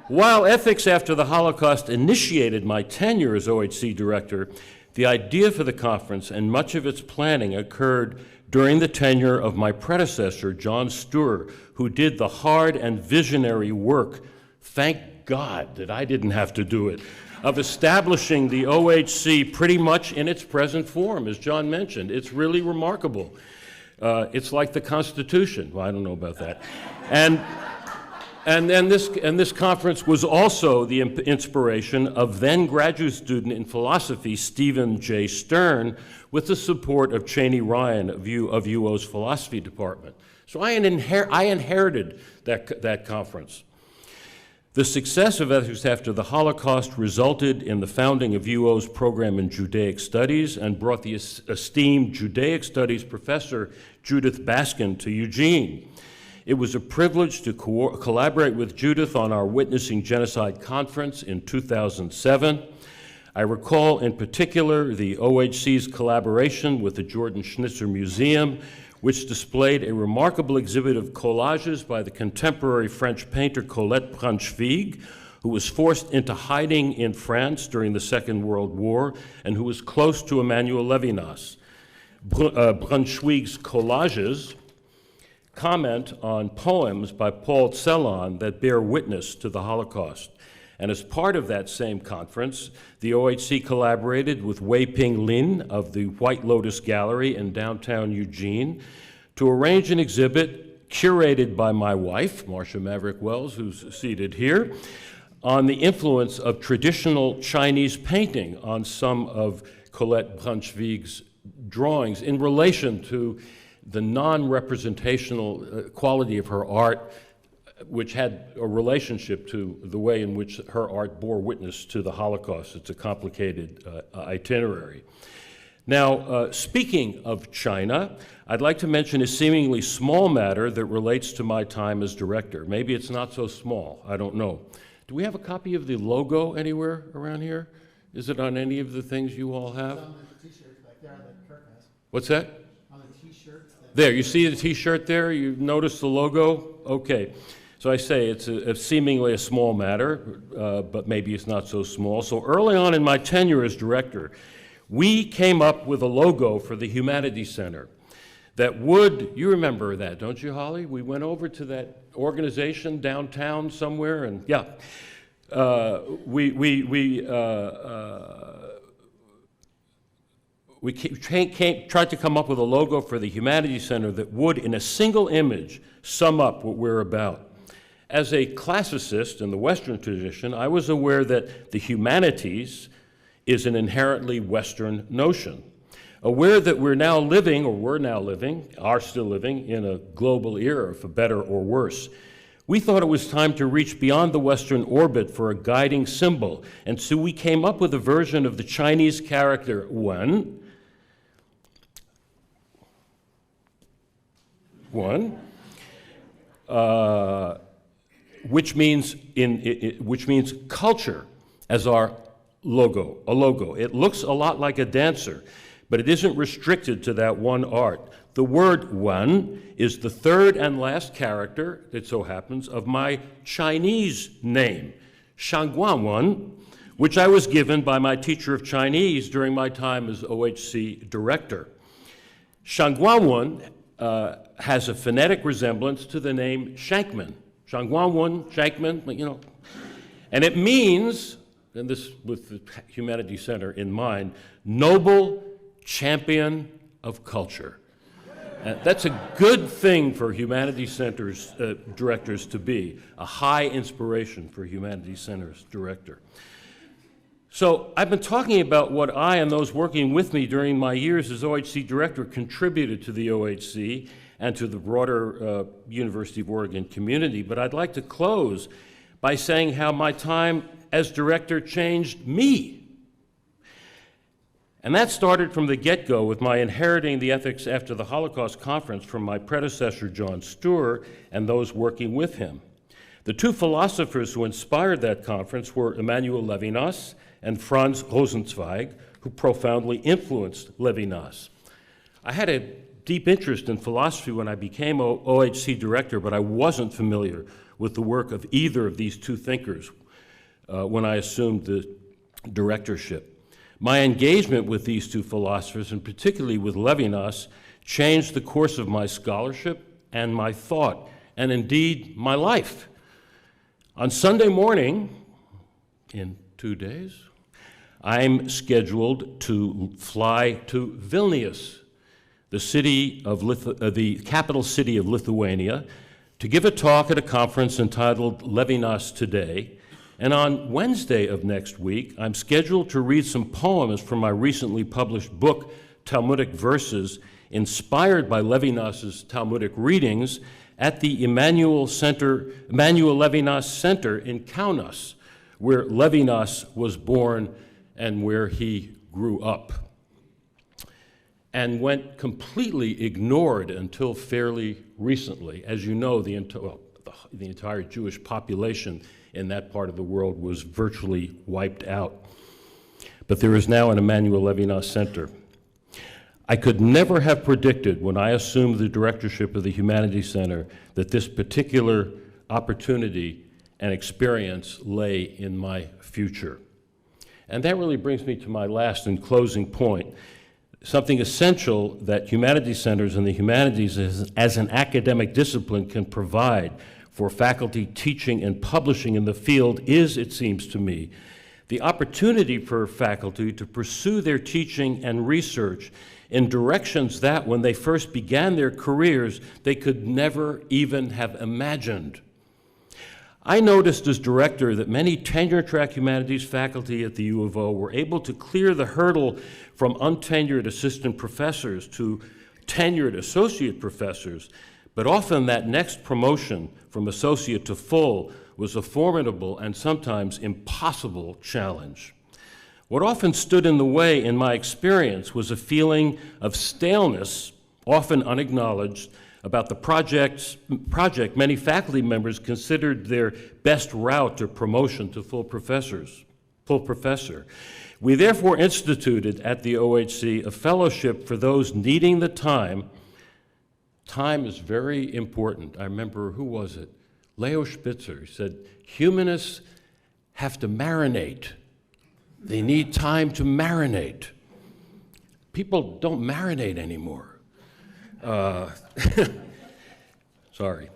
While Ethics After the Holocaust initiated my tenure as OHC director, the idea for the conference and much of its planning occurred during the tenure of my predecessor, John Stuhr, who did the hard and visionary work, thank God that I didn't have to do it, of establishing the OHC pretty much in its present form, as John mentioned. It's really remarkable. It's like the Constitution. Well, I don't know about that. And this conference was also the inspiration of then graduate student in philosophy Stephen J. Stern, with the support of Cheney Ryan of UO's philosophy department. So I inherited that conference. The success of Ethics After the Holocaust resulted in the founding of UO's program in Judaic Studies and brought the esteemed Judaic Studies professor Judith Baskin to Eugene. It was a privilege to collaborate with Judith on our Witnessing Genocide conference in 2007. I recall in particular the OHC's collaboration with the Jordan Schnitzer Museum, which displayed a remarkable exhibit of collages by the contemporary French painter Colette Brunschwig, who was forced into hiding in France during the Second World War and who was close to Emmanuel Levinas. Brunschwig's collages comment on poems by Paul Celan that bear witness to the Holocaust. And as part of that same conference, the OHC collaborated with Wei Ping Lin of the White Lotus Gallery in downtown Eugene to arrange an exhibit curated by my wife, Marcia Maverick Wells, who's seated here, on the influence of traditional Chinese painting on some of Colette Brunschwig's drawings in relation to the non-representational quality of her art, which had a relationship to the way in which her art bore witness to the Holocaust. It's a complicated itinerary. Now, speaking of China, I'd like to mention a seemingly small matter that relates to my time as director. Maybe it's not so small, I don't know. Do we have a copy of the logo anywhere around here? Is it on any of the things you all have? It's on the t-shirts back there that Kurt has. What's that? On the t-shirts. There, you see the t-shirt there? You notice the logo? Okay. So I say it's seemingly a small matter, but maybe it's not so small. So early on in my tenure as director, we came up with a logo for the Humanities Center that would, you remember that, don't you, Holly? We went over to that organization downtown somewhere, and yeah. We tried to come up with a logo for the Humanities Center that would, in a single image, sum up what we're about. As a classicist in the Western tradition, I was aware that the humanities is an inherently Western notion. Aware that we're still living in a global era, for better or worse. We thought it was time to reach beyond the Western orbit for a guiding symbol, and so we came up with a version of the Chinese character Wen, which means culture, as our logo, a logo. It looks a lot like a dancer, but it isn't restricted to that one art. The word Wen is the third and last character, it so happens, of my Chinese name, Shangguanwen, which I was given by my teacher of Chinese during my time as OHC director. Shangguanwen has a phonetic resemblance to the name Shankman. Shangguanwen, Shankman, you know. And it means, and this with the Humanities Center in mind, noble champion of culture. That's a good thing for Humanities Center's directors to be, a high inspiration for Humanities Center's director. So I've been talking about what I and those working with me during my years as OHC director contributed to the OHC and to the broader University of Oregon community, but I'd like to close by saying how my time as director changed me. And that started from the get-go with my inheriting the Ethics After the Holocaust conference from my predecessor, John Stuhr, and those working with him. The two philosophers who inspired that conference were Emmanuel Levinas and Franz Rosenzweig, who profoundly influenced Levinas. I had a deep interest in philosophy when I became OHC director, but I wasn't familiar with the work of either of these two thinkers when I assumed the directorship. My engagement with these two philosophers, and particularly with Levinas, changed the course of my scholarship and my thought, and indeed my life. On Sunday morning, in 2 days, I'm scheduled to fly to Vilnius, the capital city of Lithuania, to give a talk at a conference entitled Levinas Today. And on Wednesday of next week, I'm scheduled to read some poems from my recently published book, Talmudic Verses, inspired by Levinas's Talmudic readings at the Emanuel Levinas Center in Kaunas, where Levinas was born and where he grew up, and went completely ignored until fairly recently. As you know, the entire Jewish population in that part of the world was virtually wiped out. But there is now an Emanuel Levinas Center. I could never have predicted when I assumed the directorship of the Humanities Center that this particular opportunity and experience lay in my future. And that really brings me to my last and closing point. Something essential that humanities centers and the humanities as an academic discipline can provide for faculty teaching and publishing in the field is, it seems to me, the opportunity for faculty to pursue their teaching and research in directions that, when they first began their careers, they could never even have imagined. I noticed as director that many tenure-track humanities faculty at the U of O were able to clear the hurdle from untenured assistant professors to tenured associate professors, but often that next promotion from associate to full was a formidable and sometimes impossible challenge. What often stood in the way, in my experience, was a feeling of staleness, often unacknowledged, about the project many faculty members considered their best route to promotion to full professor. We therefore instituted at the OHC a fellowship for those needing the time. Time is very important. I remember, who was it? Leo Spitzer said, humanists have to marinate. They need time to marinate. People don't marinate anymore. Sorry.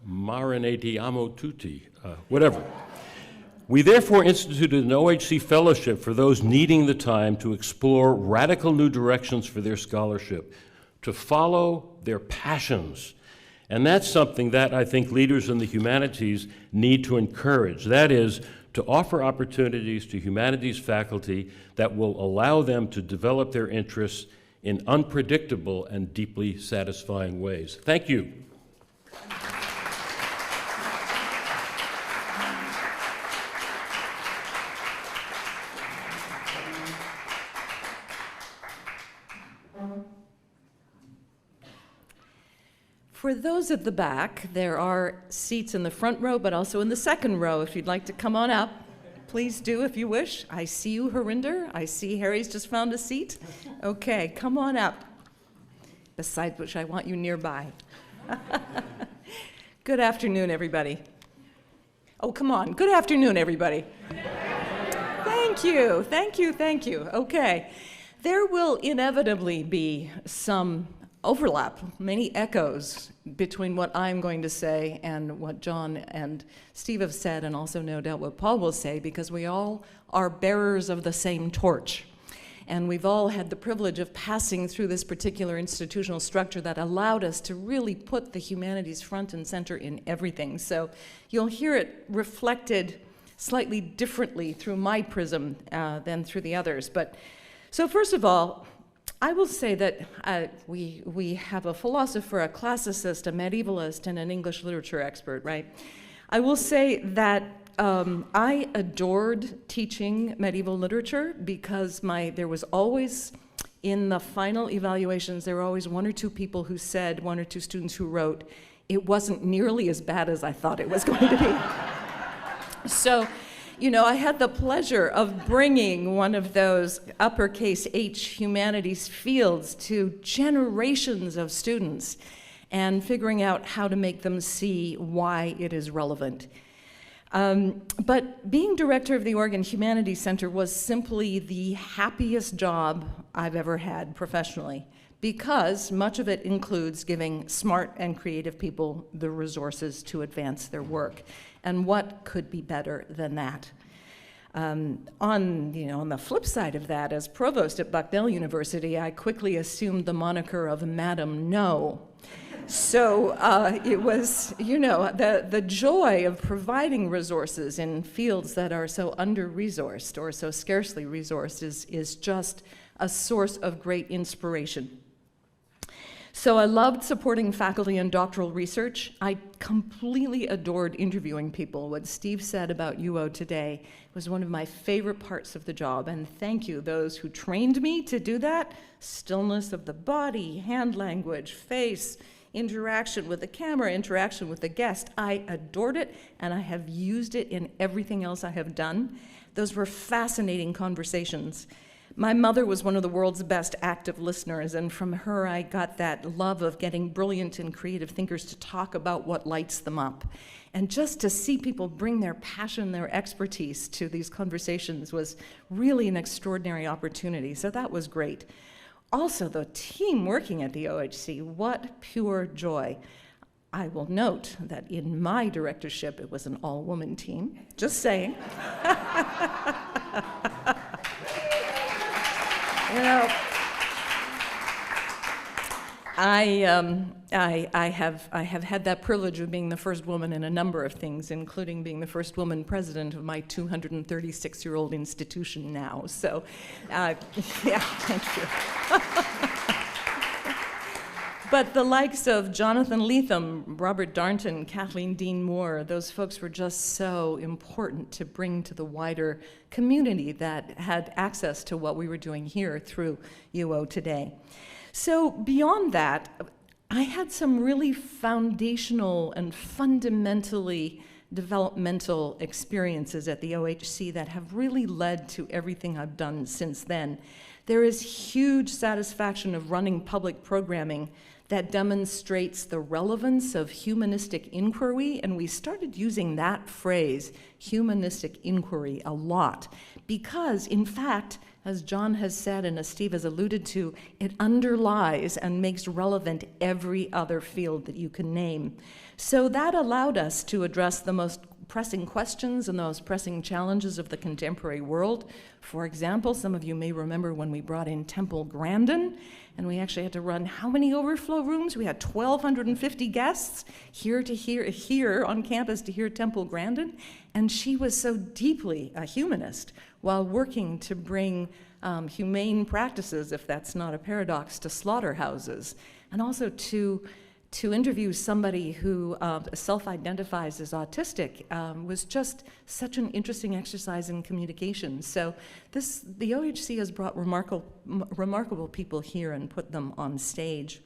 Marinatiamo tutti, whatever. We therefore instituted an OHC fellowship for those needing the time to explore radical new directions for their scholarship, to follow their passions. And that's something that I think leaders in the humanities need to encourage. That is, to offer opportunities to humanities faculty that will allow them to develop their interests in unpredictable and deeply satisfying ways. Thank you. For those at the back, there are seats in the front row, but also in the second row. If you'd like to come on up, please do if you wish. I see you, Harinder. I see Harry's just found a seat. Okay, come on up. Besides which, I want you nearby. Good afternoon, everybody. Oh, come on. Good afternoon, everybody. Thank you, thank you, thank you. Okay. There will inevitably be some overlap, many echoes between what I'm going to say and what John and Steve have said, and also no doubt what Paul will say, because we all are bearers of the same torch. And we've all had the privilege of passing through this particular institutional structure that allowed us to really put the humanities front and center in everything. So you'll hear it reflected slightly differently through my prism than through the others. So first of all, I will say that we have a philosopher, a classicist, a medievalist, and an English literature expert, right? I will say that I adored teaching medieval literature because there was always, in the final evaluations, there were always one or two people who said, one or two students who wrote, it wasn't nearly as bad as I thought it was going to be. So, you know, I had the pleasure of bringing one of those uppercase H humanities fields to generations of students and figuring out how to make them see why it is relevant. But being director of the Oregon Humanities Center was simply the happiest job I've ever had professionally, because much of it includes giving smart and creative people the resources to advance their work. And what could be better than that? On the flip side of that, as provost at Bucknell University, I quickly assumed the moniker of Madam No. So it was, the joy of providing resources in fields that are so under-resourced or so scarcely resourced is just a source of great inspiration. So I loved supporting faculty and doctoral research. I completely adored interviewing people. What Steve said about UO today was one of my favorite parts of the job, and thank you, those who trained me to do that. Stillness of the body, hand language, face, interaction with the camera, interaction with the guest. I adored it, and I have used it in everything else I have done. Those were fascinating conversations. My mother was one of the world's best active listeners, and from her I got that love of getting brilliant and creative thinkers to talk about what lights them up. And just to see people bring their passion, their expertise to these conversations was really an extraordinary opportunity, so that was great. Also, the team working at the OHC, what pure joy. I will note that in my directorship, it was an all-woman team, just saying. I have had that privilege of being the first woman in a number of things, including being the first woman president of my 236-year-old institution now. So, yeah, thank you. But the likes of Jonathan Leatham, Robert Darnton, Kathleen Dean Moore, those folks were just so important to bring to the wider community that had access to what we were doing here through UO today. So beyond that, I had some really foundational and fundamentally developmental experiences at the OHC that have really led to everything I've done since then. There is huge satisfaction of running public programming that demonstrates the relevance of humanistic inquiry, and we started using that phrase, humanistic inquiry, a lot, because, in fact, as John has said and as Steve has alluded to, it underlies and makes relevant every other field that you can name. So that allowed us to address the most pressing questions and those pressing challenges of the contemporary world. For example, some of you may remember when we brought in Temple Grandin, and we actually had to run how many overflow rooms? We had 1,250 guests here on campus to hear Temple Grandin, and she was so deeply a humanist while working to bring humane practices, if that's not a paradox, to slaughterhouses, and also to interview somebody who self-identifies as autistic was just such an interesting exercise in communication. So the OHC has brought remarkable people here and put them on stage.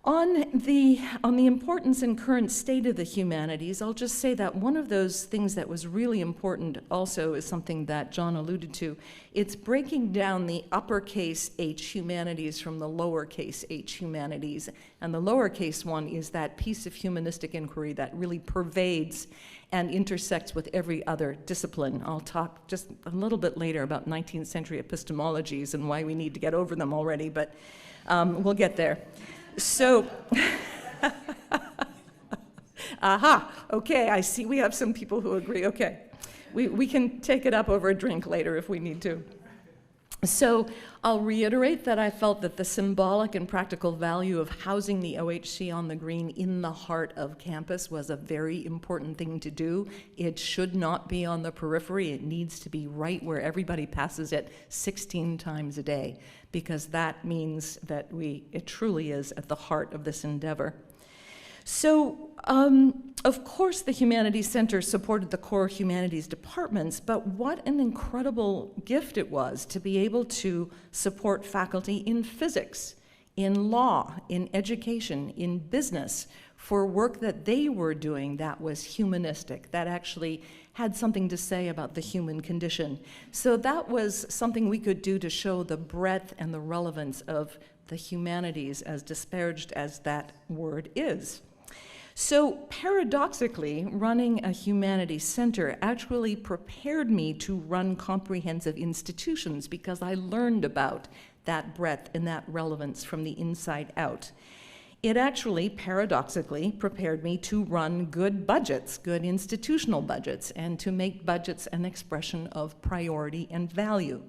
On the importance and current state of the humanities, I'll just say that one of those things that was really important also is something that John alluded to. It's breaking down the uppercase H humanities from the lowercase h humanities. And the lowercase one is that piece of humanistic inquiry that really pervades and intersects with every other discipline. I'll talk just a little bit later about 19th century epistemologies and why we need to get over them already, but we'll get there. So, okay, I see we have some people who agree. Okay, we can take it up over a drink later if we need to. So I'll reiterate that I felt that the symbolic and practical value of housing the OHC on the green in the heart of campus was a very important thing to do. It should not be on the periphery. It needs to be right where everybody passes it 16 times a day, because that means that it truly is at the heart of this endeavor. So, of course, the Humanities Center supported the core humanities departments, but what an incredible gift it was to be able to support faculty in physics, in law, in education, in business, for work that they were doing that was humanistic, that actually had something to say about the human condition. So that was something we could do to show the breadth and the relevance of the humanities, as disparaged as that word is. So paradoxically, running a humanities center actually prepared me to run comprehensive institutions, because I learned about that breadth and that relevance from the inside out. It actually, paradoxically, prepared me to run good budgets, good institutional budgets, and to make budgets an expression of priority and value.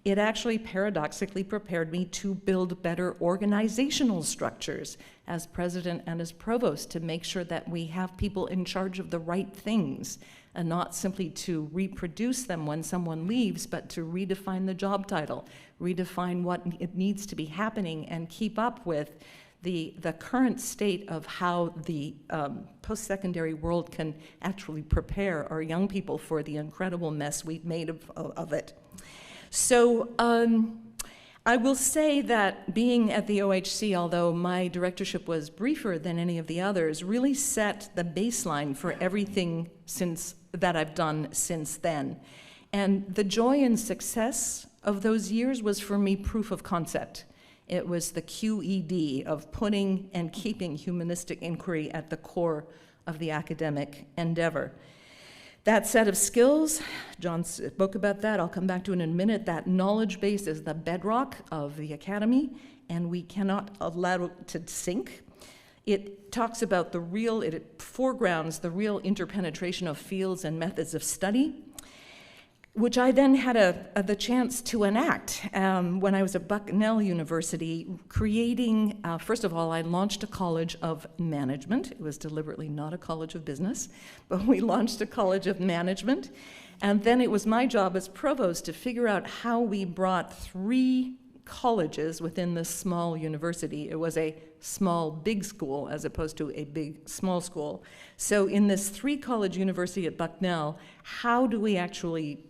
It actually paradoxically prepared me to build better organizational structures as president and as provost to make sure that we have people in charge of the right things and not simply to reproduce them when someone leaves, but to redefine the job title, redefine what it needs to be happening, and keep up with the current state of how the post-secondary world can actually prepare our young people for the incredible mess we've made of it. So I will say that being at the OHC, although my directorship was briefer than any of the others, really set the baseline for everything that I've done since then. And the joy and success of those years was for me proof of concept. It was the QED of putting and keeping humanistic inquiry at the core of the academic endeavor. That set of skills, John spoke about that, I'll come back to it in a minute. That knowledge base is the bedrock of the academy, and we cannot allow it to sink. It talks about it foregrounds the real interpenetration of fields and methods of study, which I then had the chance to enact when I was at Bucknell University, creating, first of all, I launched a college of management. It was deliberately not a college of business, but we launched a college of management. And then it was my job as provost to figure out how we brought 3 colleges within this small university. It was a small, big school as opposed to a big, small school. So in this 3-college university at Bucknell, how did we actually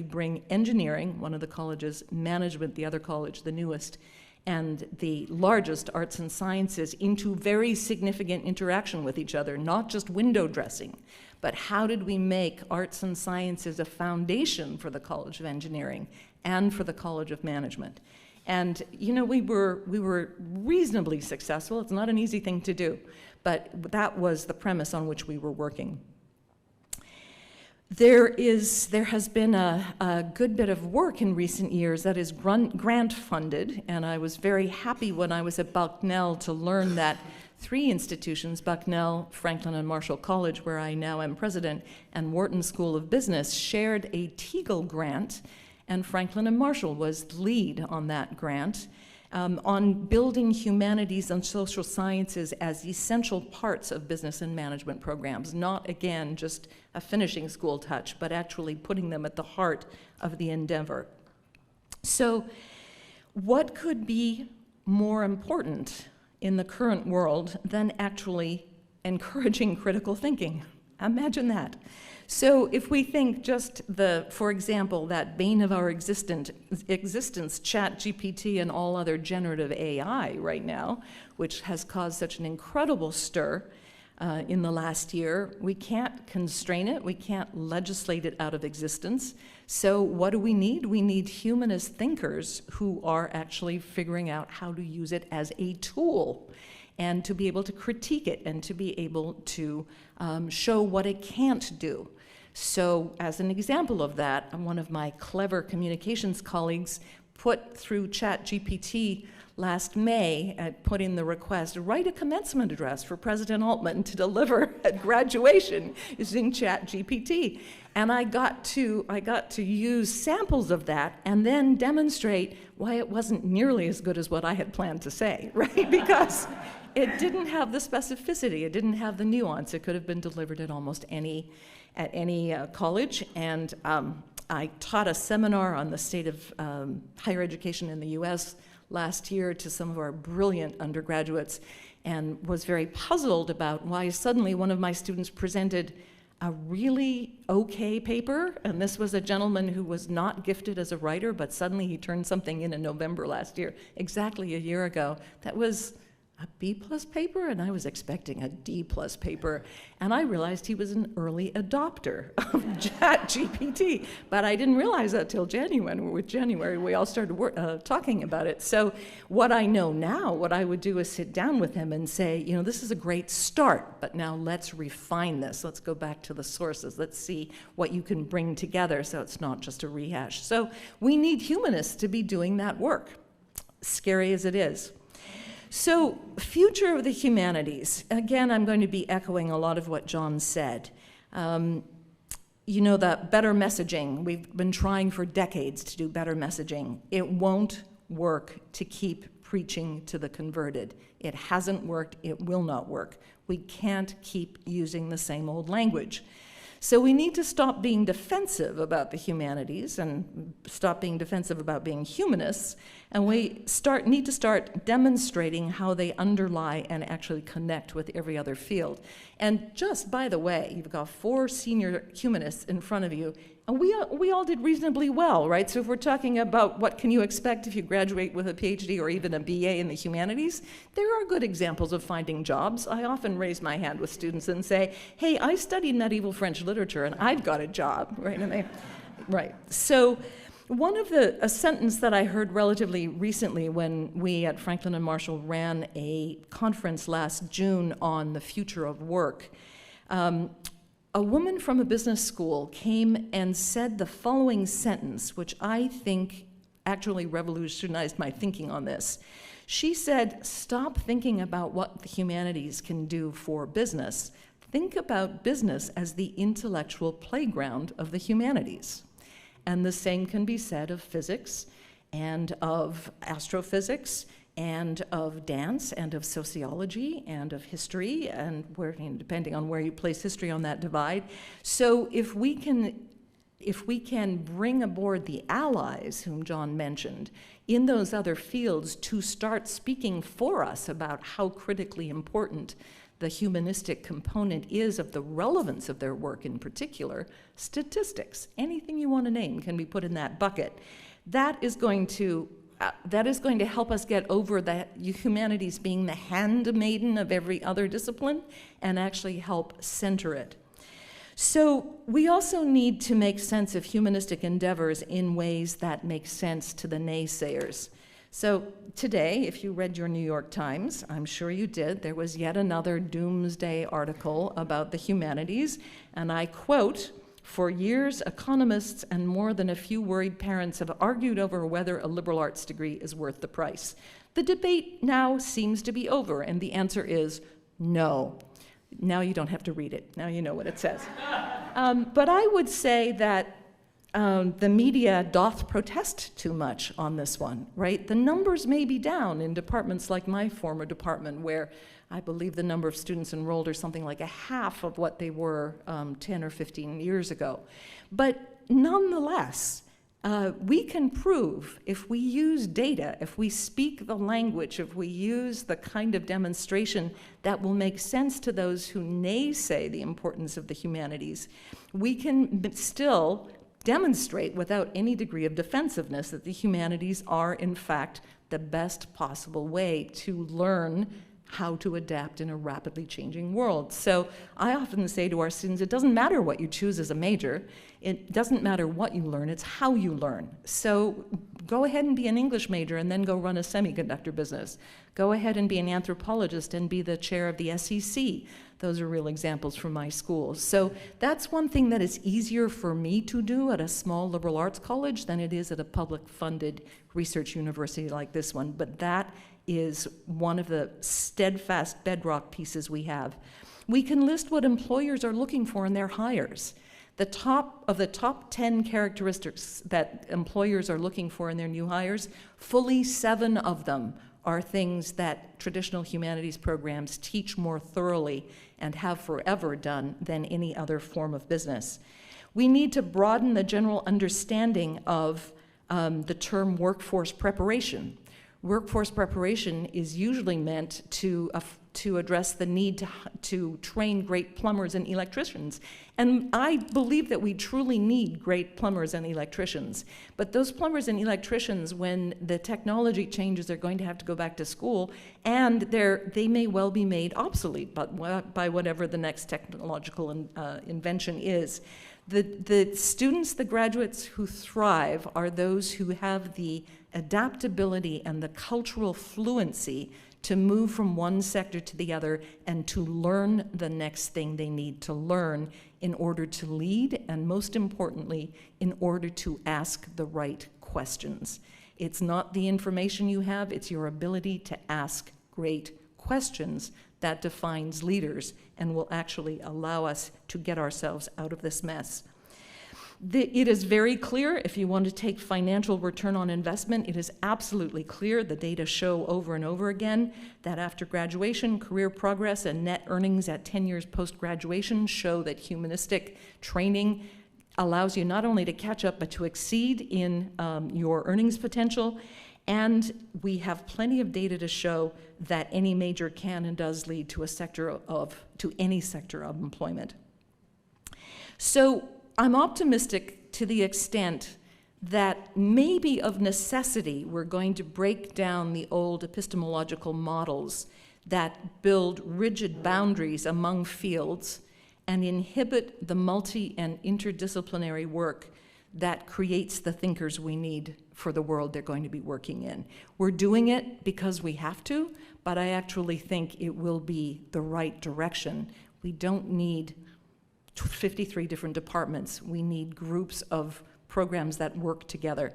bring engineering, one of the colleges, management, the other college, the newest, and the largest, arts and sciences, into very significant interaction with each other, not just window dressing, but how did we make arts and sciences a foundation for the College of Engineering and for the College of Management? And you know, we were reasonably successful. It's not an easy thing to do, but that was the premise on which we were working. There has been a good bit of work in recent years that is grant funded, and I was very happy when I was at Bucknell to learn that 3 institutions, Bucknell, Franklin and Marshall College, where I now am president, and Wharton School of Business, shared a Teagle grant, and Franklin and Marshall was lead on that grant, on building humanities and social sciences as essential parts of business and management programs, not, again, just a finishing school touch, but actually putting them at the heart of the endeavor. So what could be more important in the current world than actually encouraging critical thinking? Imagine that. So if we think just for example, that bane of our existence, ChatGPT and all other generative AI right now, which has caused such an incredible stir in the last year, we can't constrain it, we can't legislate it out of existence. So what do we need? We need humanist thinkers who are actually figuring out how to use it as a tool, and to be able to critique it, and to be able to show what it can't do. So as an example of that, one of my clever communications colleagues put through ChatGPT last May, put in the request, write a commencement address for President Altmann to deliver at graduation using ChatGPT. And I got to use samples of that and then demonstrate why it wasn't nearly as good as what I had planned to say, right? Because it didn't have the specificity, it didn't have the nuance. It could have been delivered at almost any college. And I taught a seminar on the state of higher education in the US last year to some of our brilliant undergraduates, and was very puzzled about why suddenly one of my students presented a really okay paper, and this was a gentleman who was not gifted as a writer, but suddenly he turned something in November last year, exactly a year ago, that was a B+ paper, and I was expecting a D+ paper, and I realized he was an early adopter of ChatGPT, but I didn't realize that till January. With January, we all started talking about it. So what I know now, what I would do is sit down with him and say, you know, this is a great start, but now let's refine this. Let's go back to the sources. Let's see what you can bring together so it's not just a rehash. So we need humanists to be doing that work, scary as it is. So, future of the humanities. Again, I'm going to be echoing a lot of what John said. You know, the better messaging. We've been trying for decades to do better messaging. It won't work to keep preaching to the converted. It hasn't worked. It will not work. We can't keep using the same old language. So we need to stop being defensive about the humanities and stop being defensive about being humanists, and we need to start demonstrating how they underlie and actually connect with every other field. And just by the way, you've got 4 senior humanists in front of you, and we all did reasonably well, right? So if we're talking about what can you expect if you graduate with a PhD or even a BA in the humanities, there are good examples of finding jobs. I often raise my hand with students and say, hey, I studied medieval French literature and I've got a job, right? And right. So a sentence that I heard relatively recently when we at Franklin and Marshall ran a conference last June on the future of work, a woman from a business school came and said the following sentence, which I think actually revolutionized my thinking on this. She said, stop thinking about what the humanities can do for business. Think about business as the intellectual playground of the humanities. And the same can be said of physics and of astrophysics and of dance and of sociology and of history, and depending on where you place history on that divide. So if we can bring aboard the allies whom John mentioned in those other fields to start speaking for us about how critically important the humanistic component is of the relevance of their work, in particular, statistics, anything you want to name can be put in that bucket. That is going to help us get over the humanities being the handmaiden of every other discipline and actually help center it. So we also need to make sense of humanistic endeavors in ways that make sense to the naysayers. So today, if you read your New York Times, I'm sure you did, there was yet another doomsday article about the humanities, and I quote, "For years, economists and more than a few worried parents have argued over whether a liberal arts degree is worth the price. The debate now seems to be over, and the answer is no." Now you don't have to read it. Now you know what it says. But I would say that the media doth protest too much on this one, right? The numbers may be down in departments like my former department, where I believe the number of students enrolled are something like a half of what they were 10 or 15 years ago. But nonetheless, we can prove, if we use data, if we speak the language, if we use the kind of demonstration that will make sense to those who naysay the importance of the humanities, we can still demonstrate without any degree of defensiveness that the humanities are, in fact, the best possible way to learn how to adapt in a rapidly changing world. So I often say to our students, it doesn't matter what you choose as a major. It doesn't matter what you learn, it's how you learn. So go ahead and be an English major and then go run a semiconductor business. Go ahead and be an anthropologist and be the chair of the SEC. Those are real examples from my schools. So that's one thing that is easier for me to do at a small liberal arts college than it is at a public-funded research university like this one. But that is one of the steadfast bedrock pieces we have. We can list what employers are looking for in their hires. The top 10 characteristics that employers are looking for in their new hires, fully 7 of them are things that traditional humanities programs teach more thoroughly and have forever done than any other form of business. We need to broaden the general understanding of the term workforce preparation. Workforce preparation is usually meant to address the need to train great plumbers and electricians. And I believe that we truly need great plumbers and electricians. But those plumbers and electricians, when the technology changes, they're going to have to go back to school, and they may well be made obsolete by whatever the next technological invention is. The students, the graduates who thrive are those who have the adaptability and the cultural fluency to move from one sector to the other and to learn the next thing they need to learn in order to lead, and most importantly, in order to ask the right questions. It's not the information you have, it's your ability to ask great questions that defines leaders and will actually allow us to get ourselves out of this mess. It is very clear, if you want to take financial return on investment, it is absolutely clear, the data show over and over again, that after graduation, career progress and net earnings at 10 years post-graduation show that humanistic training allows you not only to catch up, but to exceed in your earnings potential. And we have plenty of data to show that any major can and does lead to any sector of employment. So I'm optimistic to the extent that maybe of necessity we're going to break down the old epistemological models that build rigid boundaries among fields and inhibit the multi and interdisciplinary work that creates the thinkers we need for the world they're going to be working in. We're doing it because we have to, but I actually think it will be the right direction. We don't need 53 different departments. We need groups of programs that work together.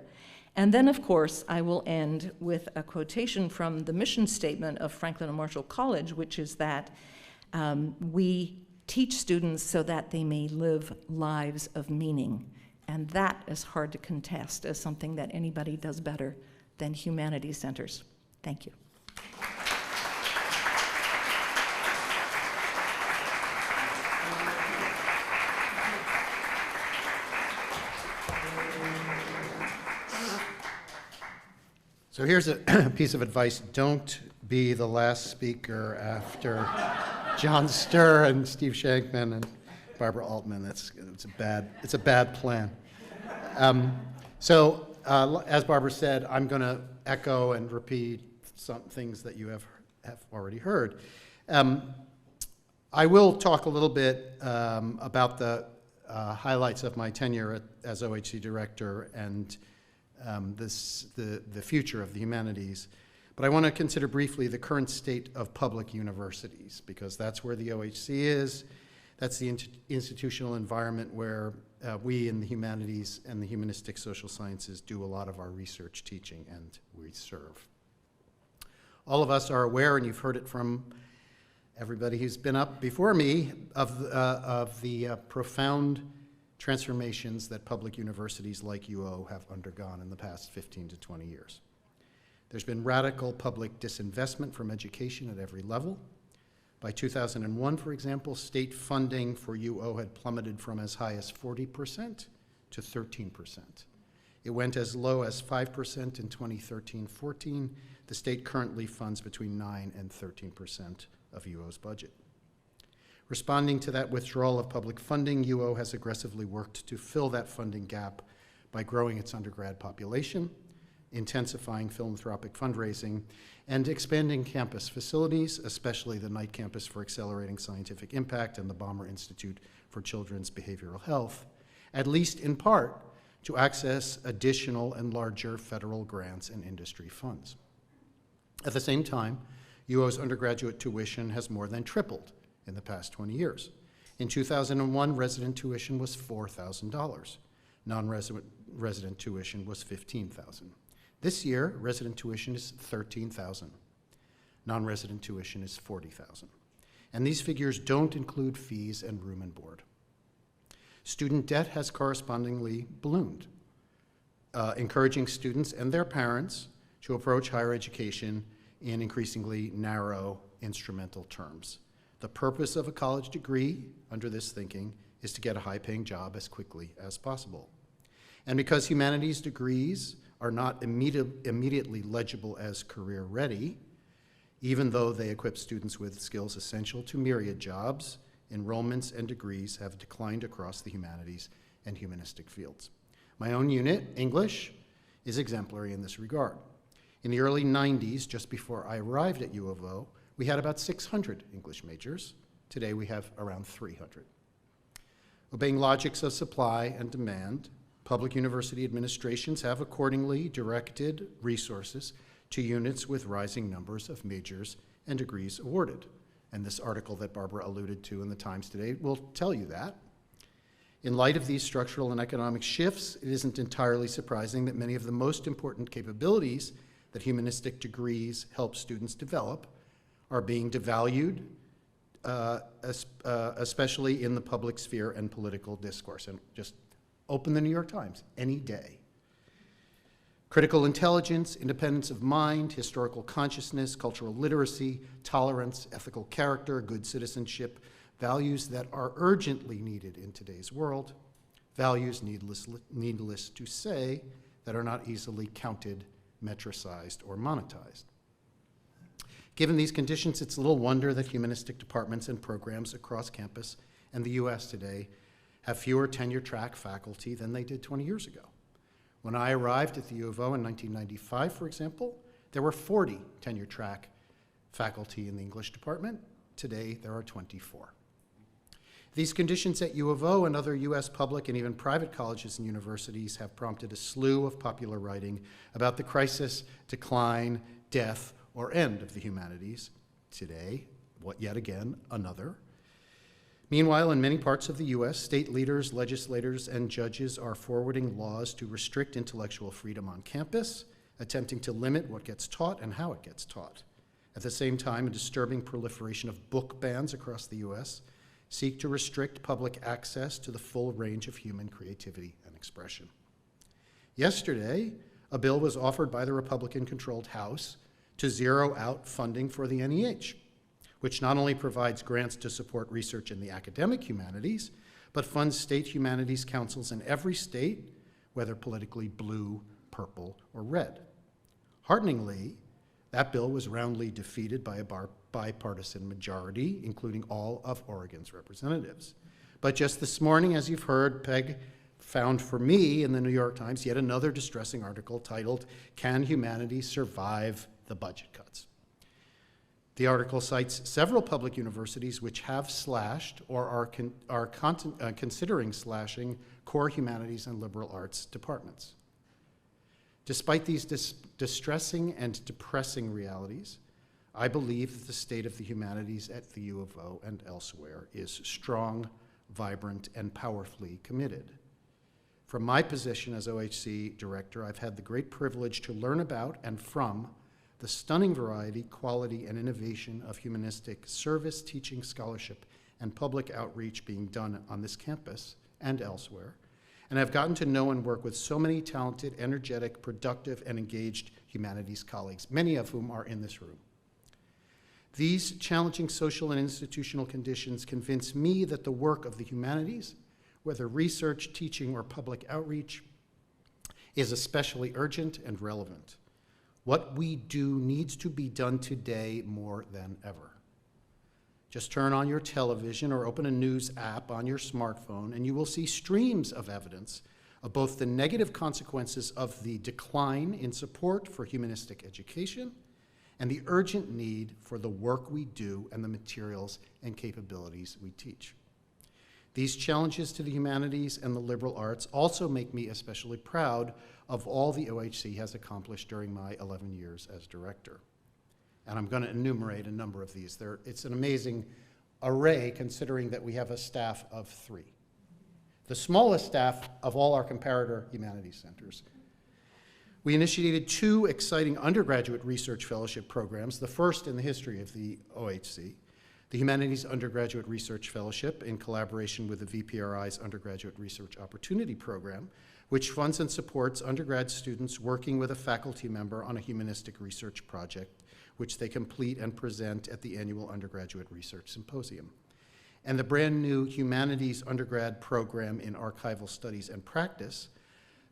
And then, of course, I will end with a quotation from the mission statement of Franklin and Marshall College, which is that we teach students so that they may live lives of meaning. And that is hard to contest as something that anybody does better than humanities centers. Thank you. So here's a piece of advice. Don't be the last speaker after John Stuhr and Steve Shankman and Barbara Altmann. It's a bad plan. As Barbara said, I'm going to echo and repeat some things that you have already heard. I will talk a little bit about the highlights of my tenure as OHC director and the future of the humanities. But I want to consider briefly the current state of public universities, because that's where the OHC is. That's the institutional environment where we in the humanities and the humanistic social sciences do a lot of our research, teaching, and we serve. All of us are aware, and you've heard it from everybody who's been up before me, of the profound transformations that public universities like UO have undergone in the past 15 to 20 years. There's been radical public disinvestment from education at every level. By 2001, for example, state funding for UO had plummeted from as high as 40% to 13%. It went as low as 5% in 2013-14. The state currently funds between 9 and 13% of UO's budget. Responding to that withdrawal of public funding, UO has aggressively worked to fill that funding gap by growing its undergrad population, intensifying philanthropic fundraising, and expanding campus facilities, especially the Knight Campus for Accelerating Scientific Impact and the Balmer Institute for Children's Behavioral Health, at least in part to access additional and larger federal grants and industry funds. At the same time, UO's undergraduate tuition has more than tripled in the past 20 years. In 2001, resident tuition was $4,000. Non-resident tuition was $15,000. This year, resident tuition is $13,000. Non-resident tuition is $40,000. And these figures don't include fees and room and board. Student debt has correspondingly ballooned, encouraging students and their parents to approach higher education in increasingly narrow instrumental terms. The purpose of a college degree, under this thinking, is to get a high-paying job as quickly as possible. And because humanities degrees are not immediately legible as career-ready, even though they equip students with skills essential to myriad jobs, enrollments and degrees have declined across the humanities and humanistic fields. My own unit, English, is exemplary in this regard. In the early 90s, just before I arrived at U of O, we had about 600 English majors. Today we have around 300. Obeying logics of supply and demand, public university administrations have accordingly directed resources to units with rising numbers of majors and degrees awarded. And this article that Barbara alluded to in the Times today will tell you that. In light of these structural and economic shifts, it isn't entirely surprising that many of the most important capabilities that humanistic degrees help students develop are being devalued, especially in the public sphere and political discourse. And just open the New York Times any day. Critical intelligence, independence of mind, historical consciousness, cultural literacy, tolerance, ethical character, good citizenship, values that are urgently needed in today's world, values, needless to say, that are not easily counted, metricized, or monetized. Given these conditions, it's little wonder that humanistic departments and programs across campus and the US today have fewer tenure-track faculty than they did 20 years ago. When I arrived at the U of O in 1995, for example, there were 40 tenure-track faculty in the English department. Today, there are 24. These conditions at U of O and other US public and even private colleges and universities have prompted a slew of popular writing about the crisis, decline, death, or end of the humanities. Today, yet again, another. Meanwhile, in many parts of the US, state leaders, legislators, and judges are forwarding laws to restrict intellectual freedom on campus, attempting to limit what gets taught and how it gets taught. At the same time, a disturbing proliferation of book bans across the US seek to restrict public access to the full range of human creativity and expression. Yesterday, a bill was offered by the Republican-controlled House to zero out funding for the NEH, which not only provides grants to support research in the academic humanities, but funds state humanities councils in every state, whether politically blue, purple, or red. Hearteningly, that bill was roundly defeated by a bipartisan majority, including all of Oregon's representatives. But just this morning, as you've heard, Peg found for me in the New York Times yet another distressing article titled, "Can Humanities Survive the Budget Cuts?" The article cites several public universities which have slashed or are considering slashing core humanities and liberal arts departments. Despite these distressing and depressing realities, I believe that the state of the humanities at the U of O and elsewhere is strong, vibrant, and powerfully committed. From my position as OHC director, I've had the great privilege to learn about and from the stunning variety, quality, and innovation of humanistic service, teaching, scholarship, and public outreach being done on this campus and elsewhere. And I've gotten to know and work with so many talented, energetic, productive, and engaged humanities colleagues, many of whom are in this room. These challenging social and institutional conditions convince me that the work of the humanities, whether research, teaching, or public outreach, is especially urgent and relevant. What we do needs to be done today more than ever. Just turn on your television or open a news app on your smartphone, and you will see streams of evidence of both the negative consequences of the decline in support for humanistic education and the urgent need for the work we do and the materials and capabilities we teach. These challenges to the humanities and the liberal arts also make me especially proud of all the OHC has accomplished during my 11 years as director. And I'm going to enumerate a number of these. It's an amazing array considering that we have a staff of 3. The smallest staff of all our comparator humanities centers. We initiated 2 exciting undergraduate research fellowship programs, the first in the history of the OHC. The Humanities Undergraduate Research Fellowship, in collaboration with the VPRI's Undergraduate Research Opportunity Program, which funds and supports undergrad students working with a faculty member on a humanistic research project, which they complete and present at the annual Undergraduate Research Symposium. And the brand new Humanities Undergrad Program in Archival Studies and Practice,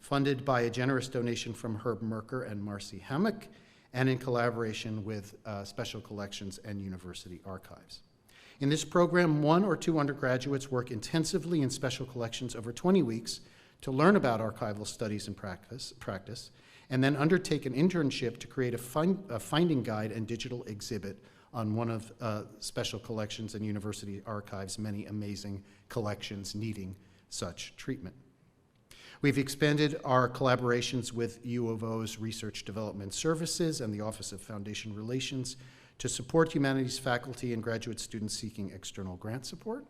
funded by a generous donation from Herb Merker and Marcy Hammock, and in collaboration with Special Collections and University Archives. In this program, 1 or 2 undergraduates work intensively in special collections over 20 weeks to learn about archival studies and practice, and then undertake an internship to create a finding guide and digital exhibit on one of Special Collections and University Archives' many amazing collections needing such treatment. We've expanded our collaborations with U of O's Research Development Services and the Office of Foundation Relations to support humanities faculty and graduate students seeking external grant support.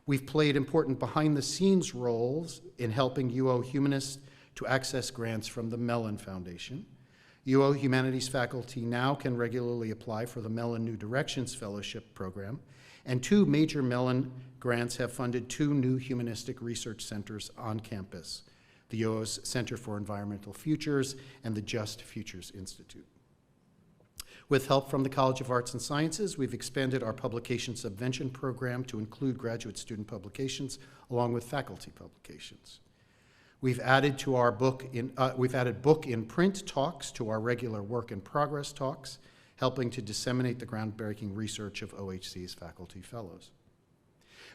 We've played important behind-the-scenes roles in helping UO humanists to access grants from the Mellon Foundation, UO Humanities faculty now can regularly apply for the Mellon New Directions Fellowship Program, and 2 major Mellon grants have funded 2 new humanistic research centers on campus, the UO's Center for Environmental Futures and the Just Futures Institute. With help from the College of Arts and Sciences, we've expanded our publication subvention program to include graduate student publications along with faculty publications. We've added book in print talks to our regular work in progress talks, helping to disseminate the groundbreaking research of OHC's faculty fellows.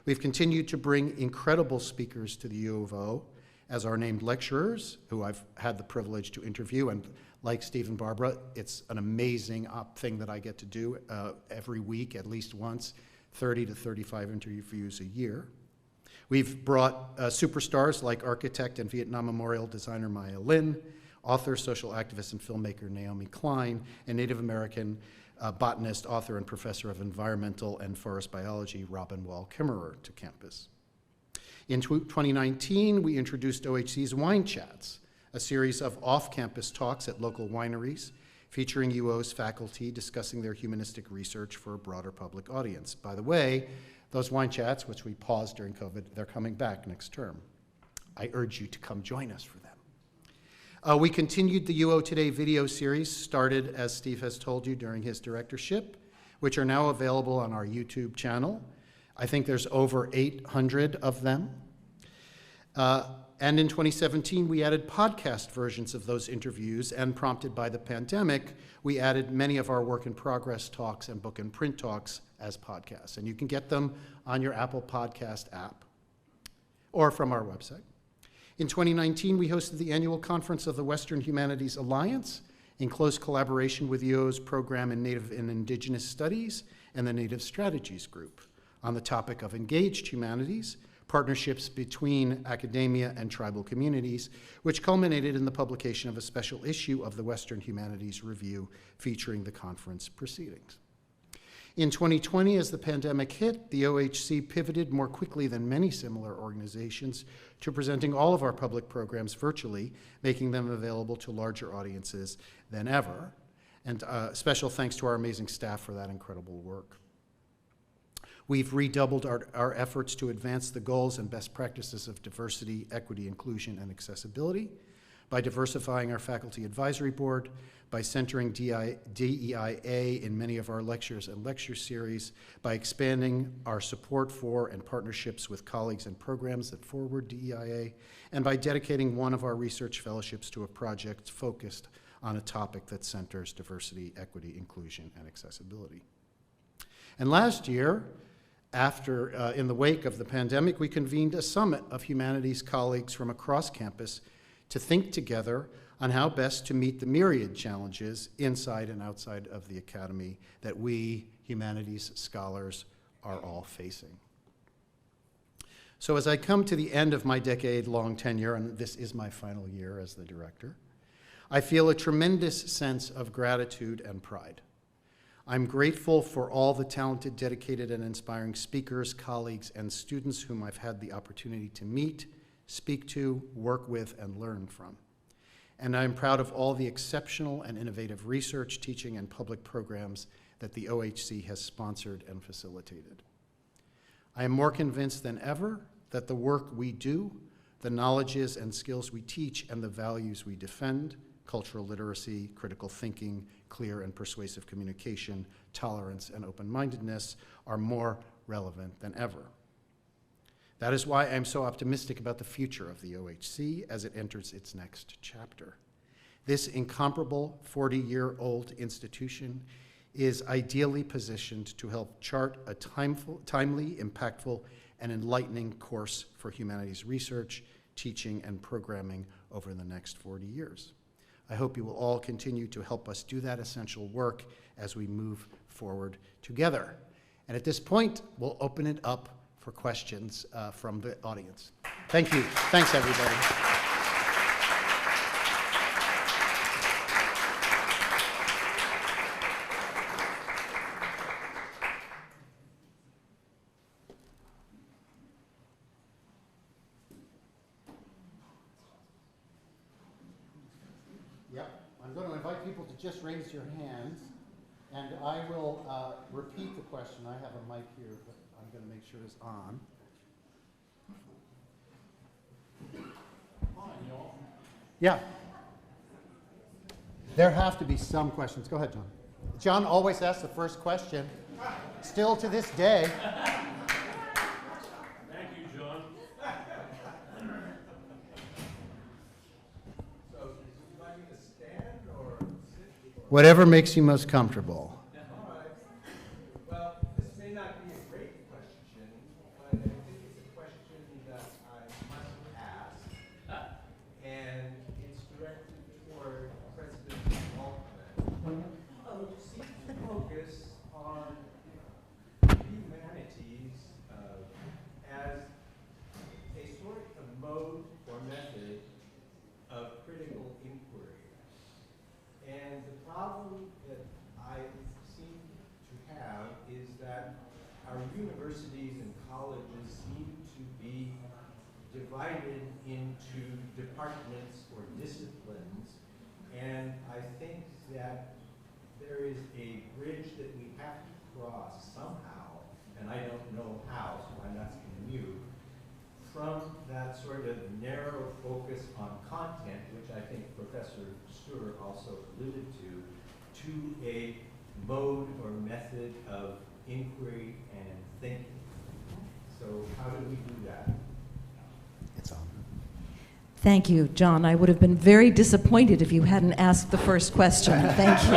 We've continued to bring incredible speakers to the U of O as our named lecturers, who I've had the privilege to interview, and like Steve and Barbara, it's an amazing thing that I get to do every week, at least once, 30 to 35 interviews a year. We've brought superstars like architect and Vietnam Memorial designer Maya Lin, author, social activist, and filmmaker Naomi Klein, and Native American botanist, author, and professor of environmental and forest biology Robin Wall Kimmerer to campus. In 2019, we introduced OHC's Wine Chats, a series of off-campus talks at local wineries featuring UO's faculty discussing their humanistic research for a broader public audience. By the way, those wine chats, which we paused during COVID, they're coming back next term. I urge you to come join us for them. We continued the UO Today video series, started, as Steve has told you, during his directorship, which are now available on our YouTube channel. I think there's over 800 of them. And in 2017, we added podcast versions of those interviews, and prompted by the pandemic, we added many of our work in progress talks and book and print talks as podcasts. And you can get them on your Apple Podcast app or from our website. In 2019, we hosted the annual conference of the Western Humanities Alliance in close collaboration with UO's program in Native and Indigenous Studies and the Native Strategies Group on the topic of engaged humanities, partnerships between academia and tribal communities, which culminated in the publication of a special issue of the Western Humanities Review featuring the conference proceedings. In 2020, as the pandemic hit, the OHC pivoted more quickly than many similar organizations to presenting all of our public programs virtually, making them available to larger audiences than ever. And special thanks to our amazing staff for that incredible work. We've redoubled our efforts to advance the goals and best practices of diversity, equity, inclusion, and accessibility by diversifying our faculty advisory board, by centering DEIA in many of our lectures and lecture series, by expanding our support for and partnerships with colleagues and programs that forward DEIA, and by dedicating one of our research fellowships to a project focused on a topic that centers diversity, equity, inclusion, and accessibility. And last year, in the wake of the pandemic, we convened a summit of humanities colleagues from across campus to think together on how best to meet the myriad challenges inside and outside of the academy that we humanities scholars are all facing. So as I come to the end of my decade-long tenure, and this is my final year as the director, I feel a tremendous sense of gratitude and pride. I'm grateful for all the talented, dedicated, and inspiring speakers, colleagues, and students whom I've had the opportunity to meet, speak to, work with, and learn from. And I'm proud of all the exceptional and innovative research, teaching, and public programs that the OHC has sponsored and facilitated. I am more convinced than ever that the work we do, the knowledges and skills we teach, and the values we defend, cultural literacy, critical thinking, clear and persuasive communication, tolerance, and open-mindedness, are more relevant than ever. That is why I'm so optimistic about the future of the OHC as it enters its next chapter. This incomparable 40-year-old institution is ideally positioned to help chart a timely, impactful, and enlightening course for humanities research, teaching, and programming over the next 40 years. I hope you will all continue to help us do that essential work as we move forward together. And at this point, we'll open it up for questions from the audience. Thank you. Thanks, everybody. Yep, I'm going to invite invite people to just raise your hands, and I will repeat the question. I have a mic here, but I'm going to make sure it's on. Yeah. There have to be some questions. Go ahead, John. John always asks the first question, still to this day. Thank you, John. So, would you like me to stand or sit? Whatever makes you most comfortable. All right. Well, this may not be a great question, but I think it's a question that I must ask. And it's directed toward President Altmann. Who seems to focus on humanities as a sort of mode or method of critical inquiry. And the problem that I seem to have is that our universities and colleges seem to be divided into departments or disciplines, and I think that there is a bridge that we have to cross somehow, and I don't know how, so I'm asking you, from that sort of narrow focus on content, which I think Professor Stuhr also alluded to a mode or method of inquiry and thinking. So how do we do that? It's on. Thank you, John. I would have been very disappointed if you hadn't asked the first question. Thank you.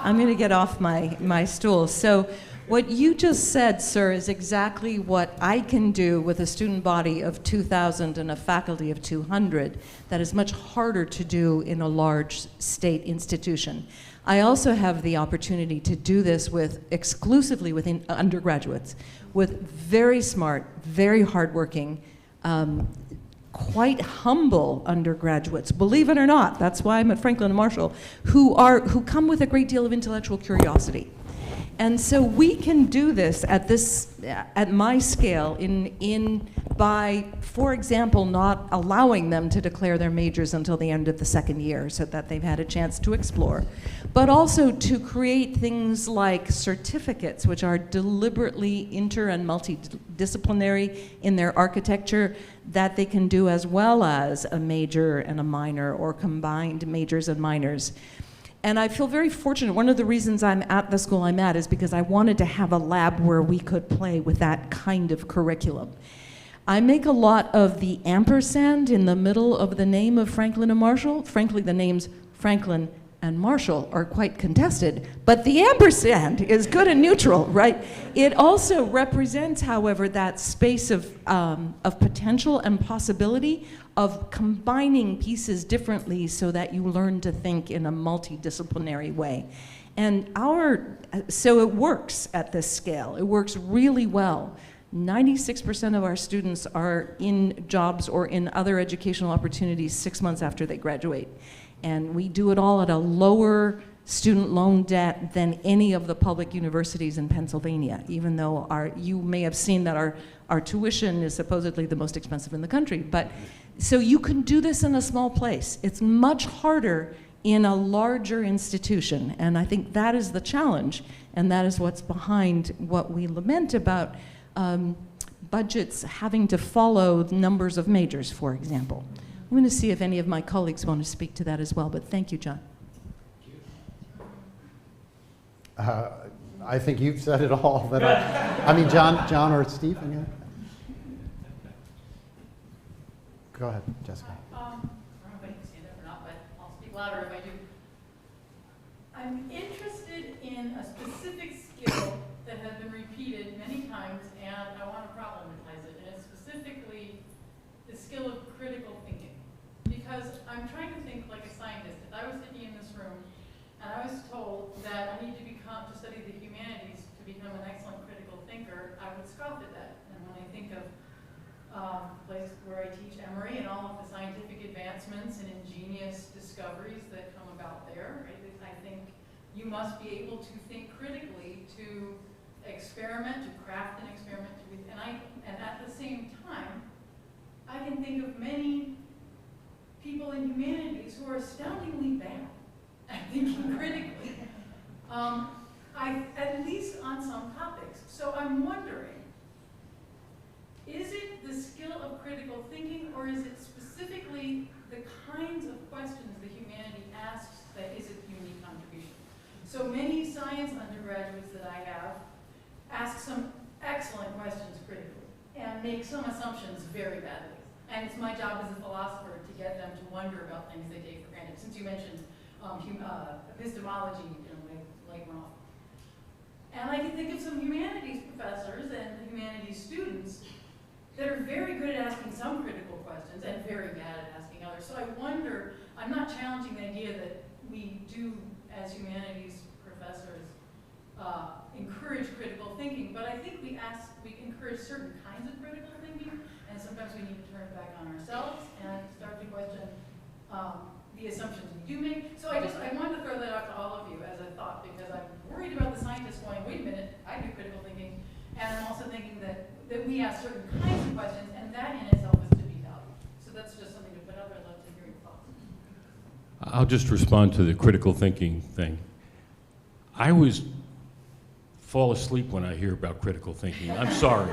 I'm going to get off my stool. So what you just said, sir, is exactly what I can do with a student body of 2,000 and a faculty of 200 that is much harder to do in a large state institution. I also have the opportunity to do this exclusively with undergraduates, with very smart, very hardworking, quite humble undergraduates, believe it or not. That's why I'm at Franklin and Marshall, who come with a great deal of intellectual curiosity. And so we can do this at my scale by, for example, not allowing them to declare their majors until the end of the second year so that they've had a chance to explore, but also to create things like certificates, which are deliberately inter and multidisciplinary in their architecture, that they can do as well as a major and a minor or combined majors and minors. And I feel very fortunate. One of the reasons I'm at the school I'm at is because I wanted to have a lab where we could play with that kind of curriculum. I make a lot of the ampersand in the middle of the name of Franklin and Marshall. Frankly, the names Franklin and Marshall are quite contested, but the ampersand is good and neutral, right? It also represents, however, that space of potential and possibility of combining pieces differently so that you learn to think in a multidisciplinary way. And so it works at this scale. It works really well. 96% of our students are in jobs or in other educational opportunities 6 months after they graduate. And we do it all at a lower student loan debt than any of the public universities in Pennsylvania, even though you may have seen that our tuition is supposedly the most expensive in the country. But so you can do this in a small place. It's much harder in a larger institution, and I think that is the challenge, and that is what's behind what we lament about budgets having to follow the numbers of majors, for example. I'm going to see if any of my colleagues want to speak to that as well, but thank you, John. I think you've said it all. But I mean, John or Steve? Again? Go ahead, Jessica. I don't know if I can stand up or not, but I'll speak louder if I do. I'm interested in a specific skill that has been repeated many times, and I want to problematize it. And it's specifically the skill of critical thinking. Because I'm trying to think like a scientist. If I was sitting in this room and I was told that I need to study the humanities to become an excellent critical thinker, I would scoff at that. And when I think of place where I teach Emory and all of the scientific advancements and ingenious discoveries that come about there, right? I think you must be able to think critically, to experiment, to craft an experiment, and at the same time, I can think of many people in humanities who are astoundingly bad at critical thinking, or is it specifically the kinds of questions the humanity asks that is its unique contribution? So many science undergraduates that I have ask some excellent questions critically and make some assumptions very badly. And it's my job as a philosopher to get them to wonder about things they take for granted. Since you mentioned epistemology, like Roth. And I can think of some humanities professors and humanities students that are very good at asking some critical questions and very bad at asking others. So I wonder, I'm not challenging the idea that we do, as humanities professors, encourage critical thinking, but I think we encourage certain kinds of critical thinking, and sometimes we need to turn it back on ourselves and start to question the assumptions we do make. So I wanted to throw that out to all of you as a thought, because I'm worried about the scientists going, wait a minute, I do critical thinking, and I'm also thinking that we ask certain kinds of questions, and that in itself is to be valued. So that's just something to put out there. I'd love to hear your thoughts. I'll just respond to the critical thinking thing. I always fall asleep when I hear about critical thinking. I'm sorry.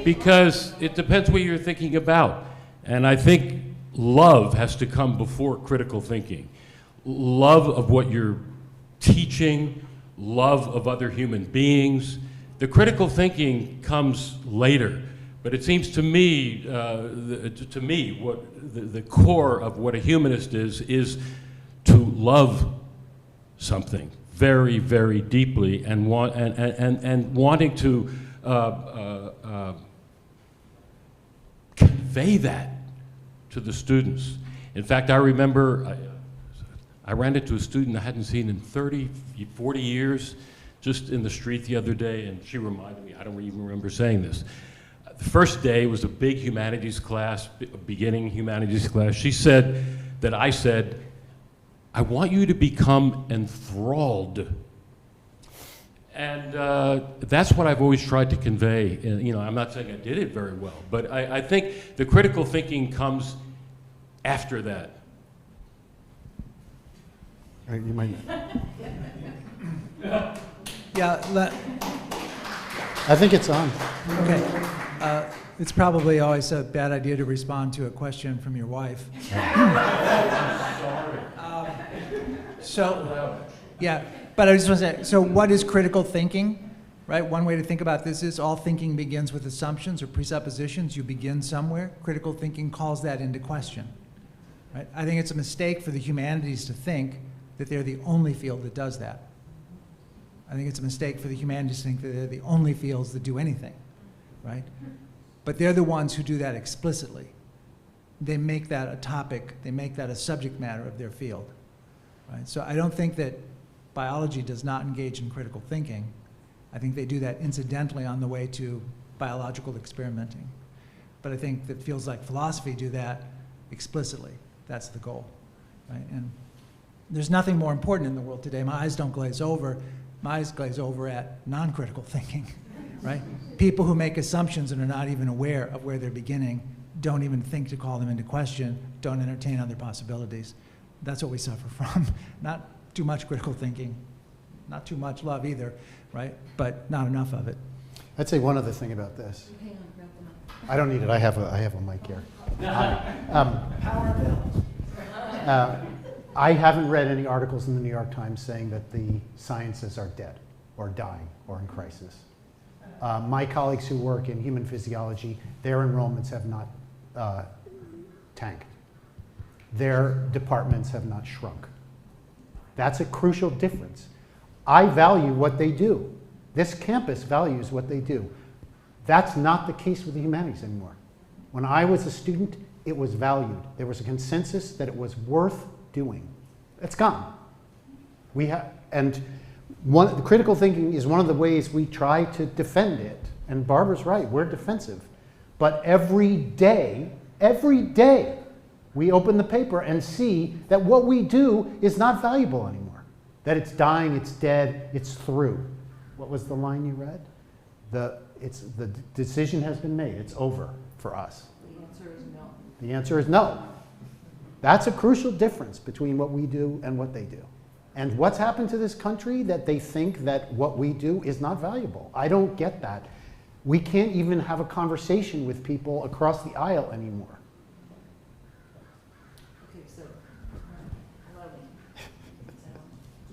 Because it depends what you're thinking about. And I think love has to come before critical thinking. Love of what you're teaching, love of other human beings. The critical thinking comes later. But it seems to me, what the core of what a humanist is to love something very, very deeply and wanting to convey that to the students. In fact, I remember I ran into a student I hadn't seen in 30, 40 years just in the street the other day, and she reminded me, I don't even remember saying this. The first day was a big humanities class, beginning humanities class. She said that I said, I want you to become enthralled. And that's what I've always tried to convey. You know, I'm not saying I did it very well, but I think the critical thinking comes after that. You might. Yeah, I think it's on. okay. It's probably always a bad idea to respond to a question from your wife. Yeah, but I just want to say, so what is critical thinking, right? One way to think about this is all thinking begins with assumptions or presuppositions. You begin somewhere. Critical thinking calls that into question, right? I think it's a mistake for the humanities to think that they're the only field that does that. I think it's a mistake for the humanities to think that they're the only fields that do anything, right? But they're the ones who do that explicitly. They make that a topic, they make that a subject matter of their field, right? So I don't think that biology does not engage in critical thinking. I think they do that incidentally on the way to biological experimenting. But I think that fields like philosophy do that explicitly. That's the goal, right? And there's nothing more important in the world today. My eyes don't glaze over. My eyes glaze over at non-critical thinking, right? People who make assumptions and are not even aware of where they're beginning, don't even think to call them into question, don't entertain other possibilities. That's what we suffer from. Not too much critical thinking, not too much love either, right? But not enough of it. I'd say one other thing about this. Hang on, grab the mic. I don't need it. I have a mic here. I haven't read any articles in the New York Times saying that the sciences are dead or dying or in crisis. My colleagues who work in human physiology, their enrollments have not tanked. Their departments have not shrunk. That's a crucial difference. I value what they do. This campus values what they do. That's not the case with the humanities anymore. When I was a student, it was valued. There was a consensus that it was worth doing. It's gone. Critical thinking is one of the ways we try to defend it. And Barbara's right, we're defensive. But every day, we open the paper and see that what we do is not valuable anymore. That it's dying, it's dead, it's through. What was the line you read? The decision has been made, it's over for us. The answer is no. The answer is no. That's a crucial difference between what we do and what they do. And what's happened to this country that they think that what we do is not valuable? I don't get that. We can't even have a conversation with people across the aisle anymore. Okay, so, allow me.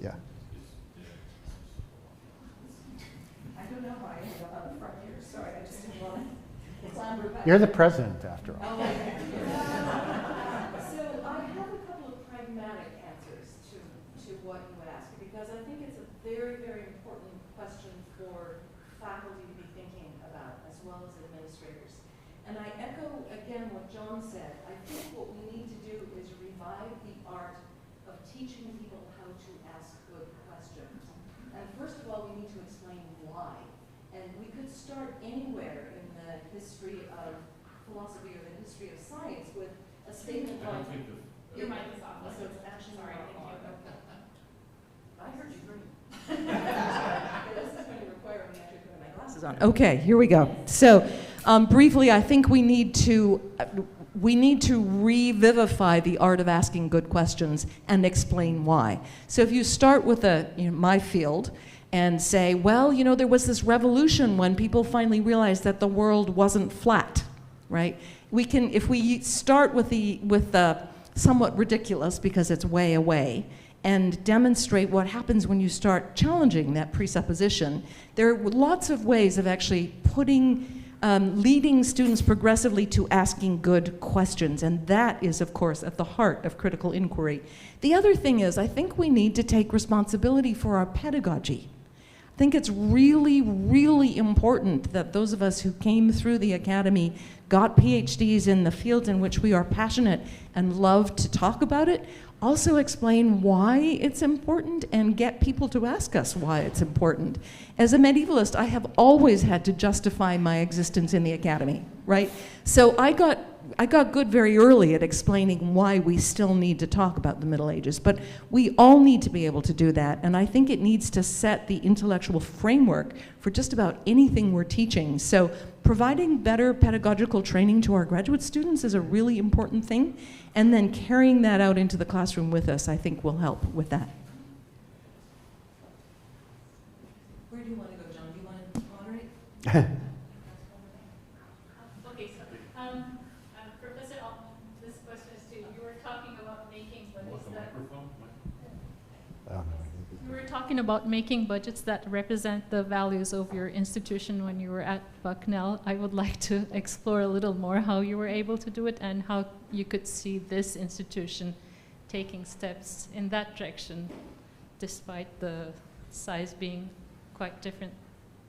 Yeah. I don't know how I ended up on the front here, sorry, I just didn't want to clamber back. You're the president, after all. So I have a couple of pragmatic answers to what you asked, because I think it's a very, very important question for faculty to be thinking about, as well as administrators. And I echo again what John said. I think what we need to do is revive the art of teaching people how to ask good questions. And first of all, we need to explain why. And we could start anywhere in the history of philosophy or the history of science with a statement like, Your mic is off. so it's actually Sorry, not thank on. you. I heard you great. This is going to require me actually putting my glasses on. Okay, here we go. So briefly, I think we need to revivify the art of asking good questions and explain why. So if you start with my field and say, well, there was this revolution when people finally realized that the world wasn't flat, right? We can, if we start with the somewhat ridiculous because it's way away, and demonstrate what happens when you start challenging that presupposition, there are lots of ways of actually leading students progressively to asking good questions, and that is, of course, at the heart of critical inquiry. The other thing is, I think we need to take responsibility for our pedagogy. I think it's really, really important that those of us who came through the academy, got PhDs in the fields in which we are passionate and love to talk about it, also explain why it's important and get people to ask us why it's important. As a medievalist, I have always had to justify my existence in the academy, right? So I got good very early at explaining why we still need to talk about the Middle Ages, but we all need to be able to do that, and I think it needs to set the intellectual framework for just about anything we're teaching. So providing better pedagogical training to our graduate students is a really important thing, and then carrying that out into the classroom with us, I think, will help with that. Where do you want to go, John? Do you want to moderate? Okay, so, Professor Altmann, this question is to you. You were talking about making budgets that represent the values of your institution when you were at Bucknell. I would like to explore a little more how you were able to do it and how you could see this institution taking steps in that direction, despite the size being quite different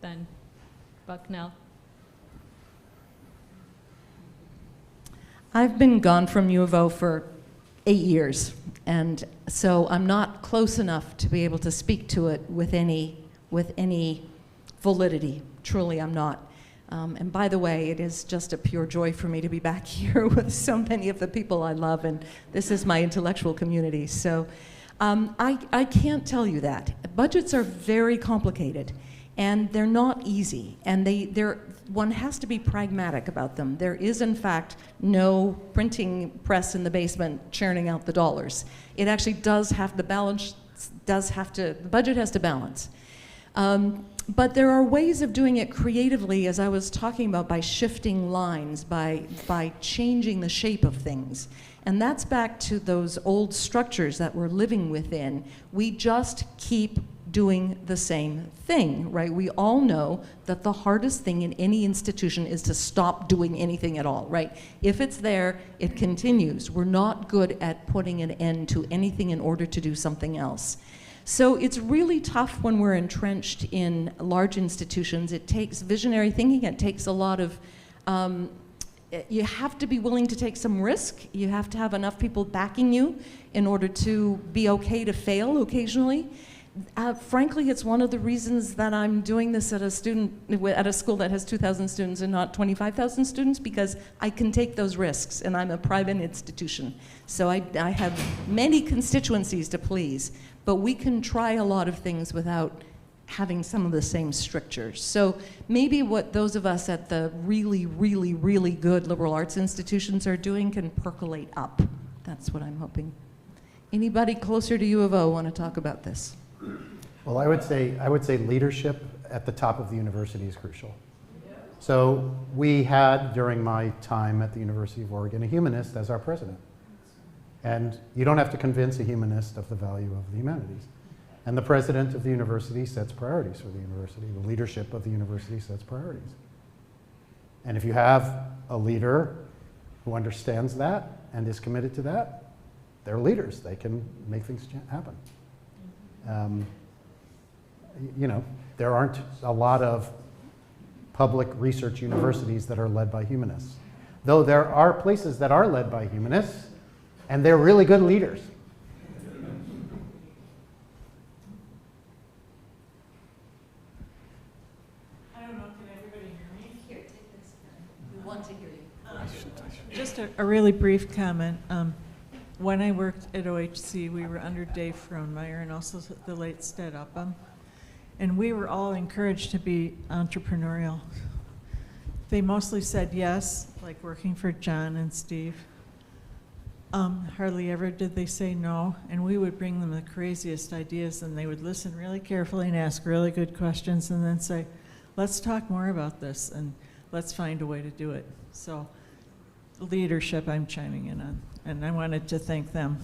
than Bucknell. I've been gone from U of O for 8 years, and so I'm not close enough to be able to speak to it with any validity. Truly, I'm not. And by the way, it is just a pure joy for me to be back here with so many of the people I love, and this is my intellectual community. So I can't tell you that. Budgets are very complicated, and they're not easy, and one has to be pragmatic about them. There is, in fact, no printing press in the basement churning out the dollars. It actually does have the budget has to balance. But there are ways of doing it creatively, as I was talking about, by shifting lines, by changing the shape of things. And that's back to those old structures that we're living within. We just keep doing the same thing, right? We all know that the hardest thing in any institution is to stop doing anything at all, right? If it's there, it continues. We're not good at putting an end to anything in order to do something else. So it's really tough when we're entrenched in large institutions. It takes visionary thinking. It takes a lot of, you have to be willing to take some risk. You have to have enough people backing you in order to be okay to fail occasionally. Frankly, it's one of the reasons that I'm doing this at a school that has 2,000 students and not 25,000 students, because I can take those risks, and I'm a private institution. So I have many constituencies to please, but we can try a lot of things without having some of the same strictures. So maybe what those of us at the really, really, really good liberal arts institutions are doing can percolate up. That's what I'm hoping. Anybody closer to U of O want to talk about this? Well, I would say leadership at the top of the university is crucial. So we had, during my time at the University of Oregon, a humanist as our president. And you don't have to convince a humanist of the value of the humanities. And the president of the university sets priorities for the university. The leadership of the university sets priorities. And if you have a leader who understands that and is committed to that, they're leaders. They can make things happen. You know, there aren't a lot of public research universities that are led by humanists. Though there are places that are led by humanists, and they're really good leaders. I don't know, can everybody hear me? Here, take this. We want to hear you. Just a really brief comment. When I worked at OHC, we were under Dave Frohnmeyer and also the late Stead Upham. And we were all encouraged to be entrepreneurial. They mostly said yes, like working for John and Steve. Hardly ever did they say no, and we would bring them the craziest ideas, and they would listen really carefully and ask really good questions, and then say, let's talk more about this, and let's find a way to do it. So leadership I'm chiming in on, and I wanted to thank them.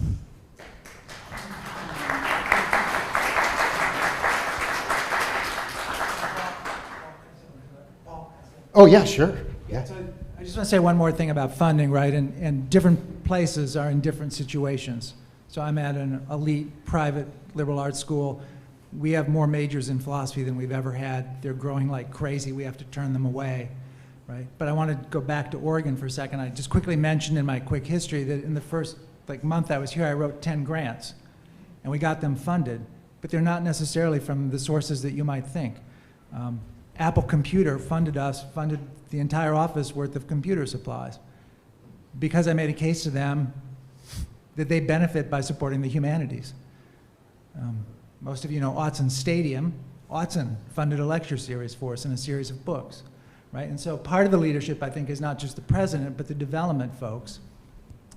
Oh, yeah, sure. Yeah. So I just want to say one more thing about funding, right? And different places are in different situations. So I'm at an elite private liberal arts school. We have more majors in philosophy than we've ever had. They're growing like crazy. We have to turn them away, right? But I want to go back to Oregon for a second. I just quickly mentioned in my quick history that in the first month I was here, I wrote 10 grants, and we got them funded, but they're not necessarily from the sources that you might think. Apple Computer funded the entire office worth of computer supplies because I made a case to them that they benefit by supporting the humanities. Most of you know Autzen Stadium. Autzen funded a lecture series for us and a series of books, right? And so part of the leadership, I think, is not just the president, but the development folks.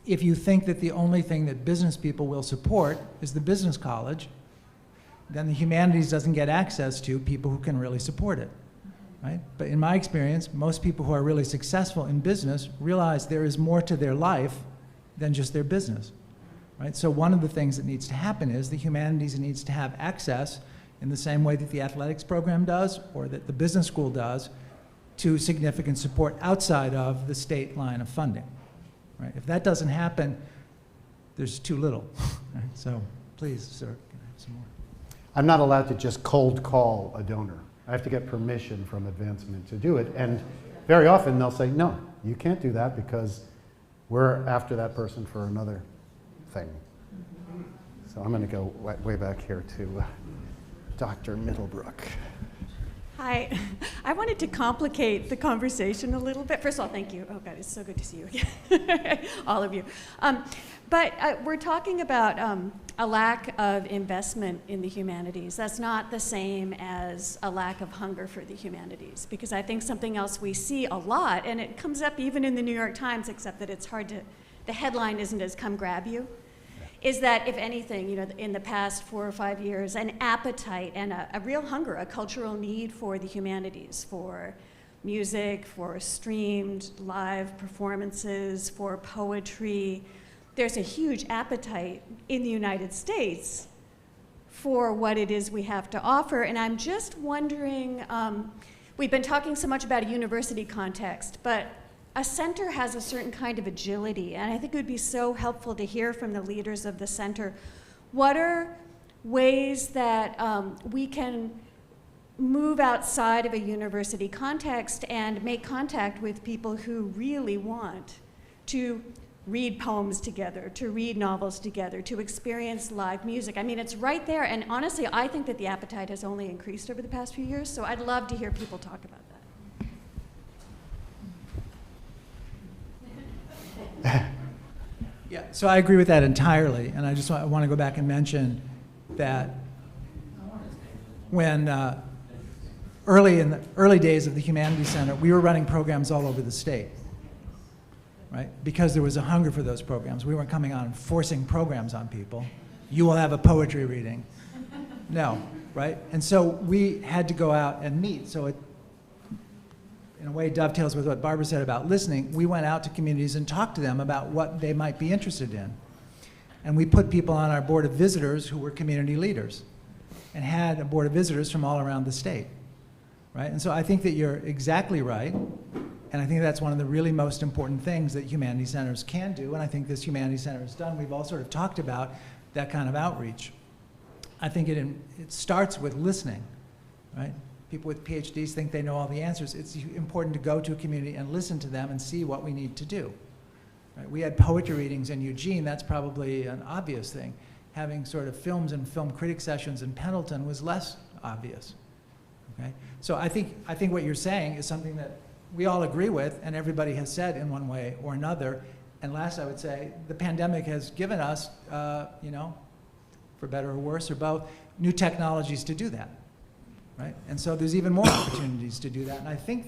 If you think that the only thing that business people will support is the business college, then the humanities doesn't get access to people who can really support it. Right? But in my experience, most people who are really successful in business realize there is more to their life than just their business. Right? So one of the things that needs to happen is the humanities needs to have access in the same way that the athletics program does or that the business school does to significant support outside of the state line of funding. Right? If that doesn't happen, there's too little. Right? So please, sir, can I have some more? I'm not allowed to just cold call a donor. I have to get permission from Advancement to do it. And very often they'll say, no, you can't do that because we're after that person for another thing. So I'm going to go way back here to Dr. Middlebrook. Hi. I wanted to complicate the conversation a little bit. First of all, thank you. Oh, God, it's so good to see you again, all of you. But we're talking about a lack of investment in the humanities. That's not the same as a lack of hunger for the humanities, because I think something else we see a lot, and it comes up even in the New York Times, except that it's hard to, the headline isn't as come grab you, is that, if anything, you know, in the past 4 or 5 years, an appetite and a real hunger, a cultural need for the humanities, for music, for streamed live performances, for poetry. There's a huge appetite in the United States for what it is we have to offer. And I'm just wondering, we've been talking so much about a university context, but a center has a certain kind of agility, and I think it would be so helpful to hear from the leaders of the center. What are ways that we can move outside of a university context and make contact with people who really want to read poems together, to read novels together, to experience live music? I mean, it's right there, and honestly, I think that the appetite has only increased over the past few years, so I'd love to hear people talk about that. Yeah, so I agree with that entirely, and I just want to go back and mention that when in the early days of the Humanities Center, we were running programs all over the state, right? Because there was a hunger for those programs. We weren't coming on and forcing programs on people. You will have a poetry reading. No, right? And so we had to go out and meet. So in a way dovetails with what Barbara said about listening. We went out to communities and talked to them about what they might be interested in. And we put people on our board of visitors who were community leaders and had a board of visitors from all around the state, right? And so I think that you're exactly right. And I think that's one of the really most important things that Humanities Centers can do. And I think this Humanities Center has done. We've all sort of talked about that kind of outreach. I think it starts with listening, right? People with PhDs think they know all the answers. It's important to go to a community and listen to them and see what we need to do. Right? We had poetry readings in Eugene. That's probably an obvious thing. Having sort of films and film critic sessions in Pendleton was less obvious. Okay? So I think what you're saying is something that we all agree with, and everybody has said in one way or another. And last, I would say, the pandemic has given us, you know, for better or worse or both, new technologies to do that, right? And so there's even more opportunities to do that. And I think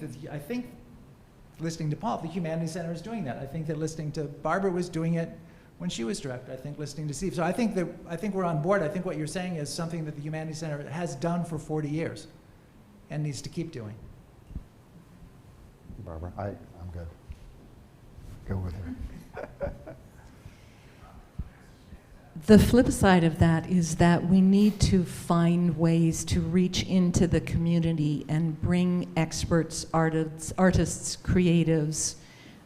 listening to Paul, the Humanities Center is doing that. I think that listening to Barbara was doing it when she was director. I think listening to Steve. So I think we're on board. I think what you're saying is something that the Humanities Center has done for 40 years and needs to keep doing. Barbara, I'm good. Go with her. The flip side of that is that we need to find ways to reach into the community and bring experts, artists, creatives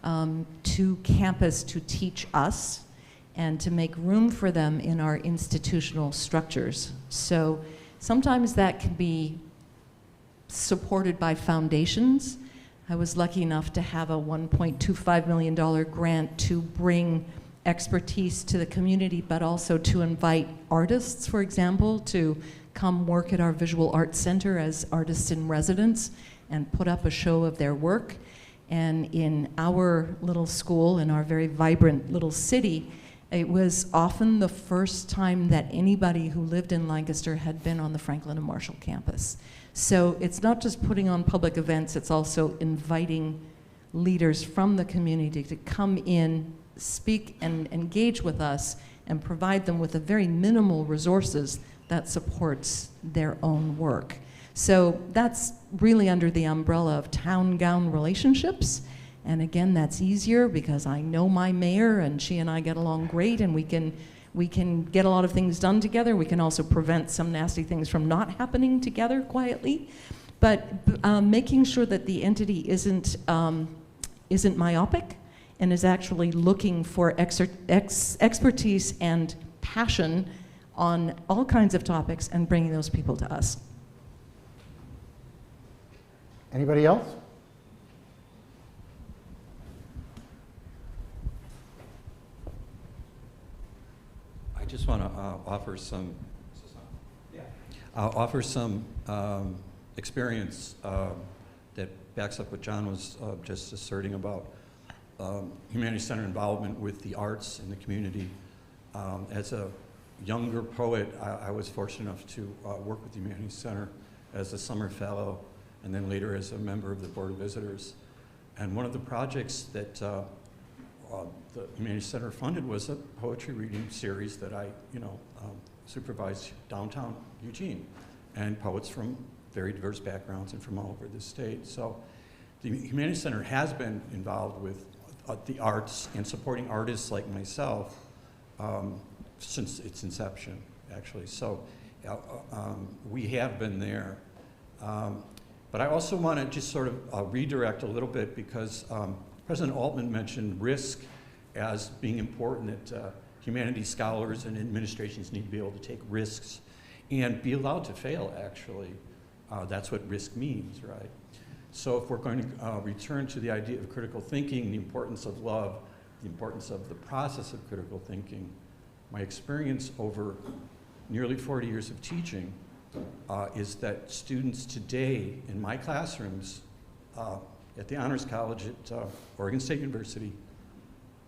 to campus to teach us and to make room for them in our institutional structures. So sometimes that can be supported by foundations. I was lucky enough to have a $1.25 million grant to bring expertise to the community, but also to invite artists, for example, to come work at our Visual Arts Center as artists in residence and put up a show of their work. And in our little school, in our very vibrant little city, it was often the first time that anybody who lived in Lancaster had been on the Franklin and Marshall campus. So it's not just putting on public events, it's also inviting leaders from the community to come in, speak and engage with us, and provide them with the very minimal resources that supports their own work. So that's really under the umbrella of town-gown relationships. And again, that's easier because I know my mayor and she and I get along great, and we can get a lot of things done together. We can also prevent some nasty things from not happening together quietly. But making sure that the entity isn't myopic and is actually looking for expertise and passion on all kinds of topics and bringing those people to us. Anybody else? I just want to offer some experience that backs up what John was just asserting about Humanities Center involvement with the arts in the community. As a younger poet, I was fortunate enough to work with the Humanities Center as a summer fellow, and then later as a member of the Board of Visitors. And one of the projects that the Humanities Center funded was a poetry reading series that I, supervised downtown Eugene, and poets from very diverse backgrounds and from all over the state. So the Humanities Center has been involved with the arts and supporting artists like myself since its inception, actually. So we have been there. But I also want to just sort of redirect a little bit because President Altmann mentioned risk as being important, that humanities scholars and administrations need to be able to take risks and be allowed to fail, actually. That's what risk means, right? So if we're going to return to the idea of critical thinking, the importance of love, the importance of the process of critical thinking, my experience over nearly 40 years of teaching is that students today in my classrooms at the Honors College at Oregon State University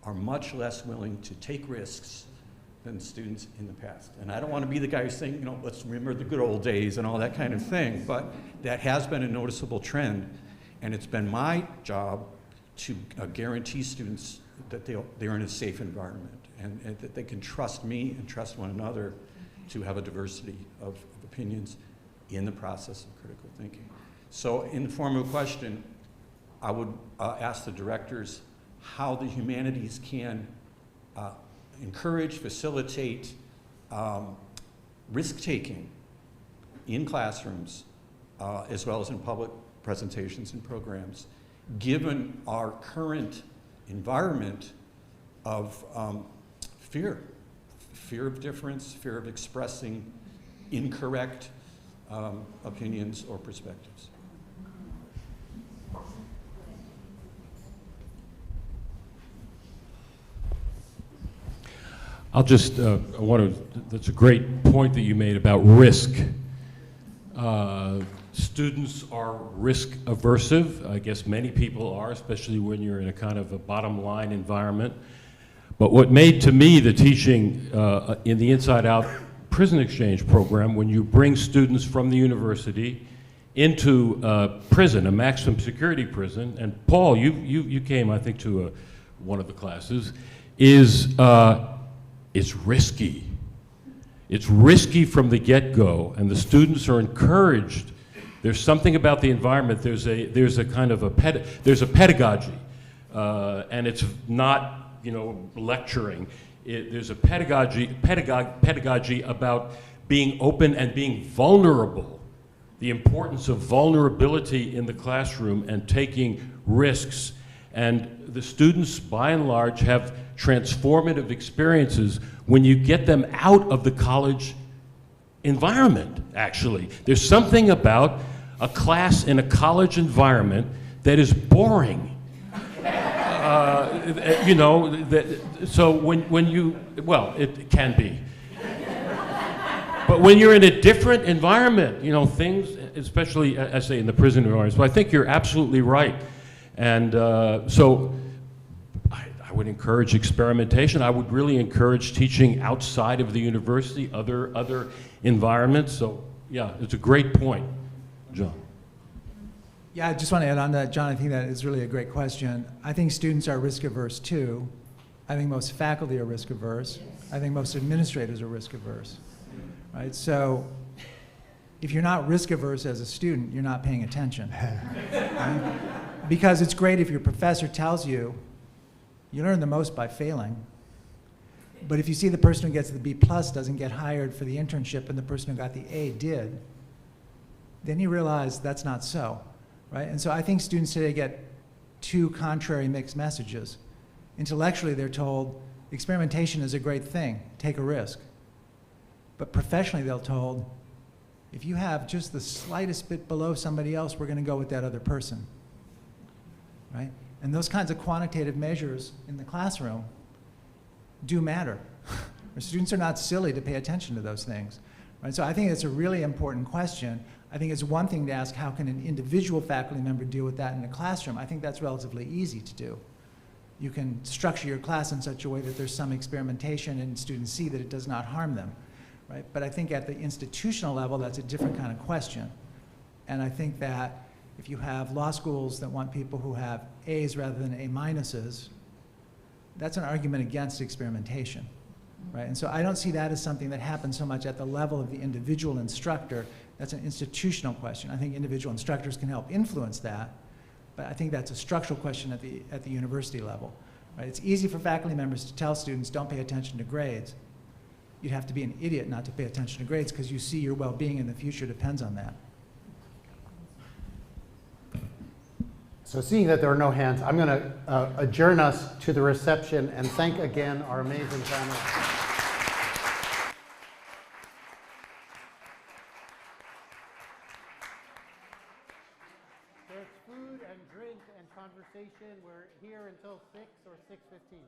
are much less willing to take risks than students in the past. And I don't want to be the guy who's saying, let's remember the good old days and all that kind of thing, but that has been a noticeable trend. And it's been my job to guarantee students that they're in a safe environment and that they can trust me and trust one another to have a diversity of opinions in the process of critical thinking. So in the form of a question, I would ask the directors how the humanities can encourage, facilitate risk-taking in classrooms as well as in public presentations and programs, given our current environment of fear of difference, fear of expressing incorrect opinions or perspectives. I'll just, that's a great point that you made about risk. Students are risk aversive. I guess many people are, especially when you're in a kind of a bottom line environment. But what made to me the teaching in the Inside Out prison exchange program, when you bring students from the university into prison, a maximum security prison, and Paul, you came, I think, to one of the classes, is it's risky. It's risky from the get-go, and the students are encouraged. There's something about the environment. There's a kind of there's a pedagogy, and it's not lecturing. There's a pedagogy about being open and being vulnerable. The importance of vulnerability in the classroom and taking risks. And the students, by and large, have transformative experiences when you get them out of the college environment, actually. There's something about a class in a college environment that is boring. So when you, well, it can be. But when you're in a different environment, things, especially, I say, in the prison environment. So I think you're absolutely right. And so I would encourage experimentation. I would really encourage teaching outside of the university, other environments. So yeah, it's a great point, John. Yeah, I just want to add on to that, John. I think that is really a great question. I think students are risk averse too. I think most faculty are risk averse. I think most administrators are risk averse. Right? So if you're not risk averse as a student, you're not paying attention. Right? Because it's great if your professor tells you, you learn the most by failing. But if you see the person who gets the B+ doesn't get hired for the internship and the person who got the A did, then you realize that's not so. Right? And so I think students today get two contrary mixed messages. Intellectually, they're told experimentation is a great thing, take a risk. But professionally, they're told, if you have just the slightest bit below somebody else, we're going to go with that other person. Right? And those kinds of quantitative measures in the classroom do matter. Students are not silly to pay attention to those things. Right? So I think it's a really important question. I think it's one thing to ask, how can an individual faculty member deal with that in a classroom? I think that's relatively easy to do. You can structure your class in such a way that there's some experimentation and students see that it does not harm them. Right? But I think at the institutional level, that's a different kind of question. And I think that if you have law schools that want people who have A's rather than A-minuses, that's an argument against experimentation. Right? And so I don't see that as something that happens so much at the level of the individual instructor. That's an institutional question. I think individual instructors can help influence that, but I think that's a structural question at the university level. Right? It's easy for faculty members to tell students, don't pay attention to grades. You'd have to be an idiot not to pay attention to grades because you see your well-being in the future depends on that. So seeing that there are no hands, I'm going to adjourn us to the reception and thank again our amazing panel. There's food and drink and conversation. We're here until 6 or 6:15.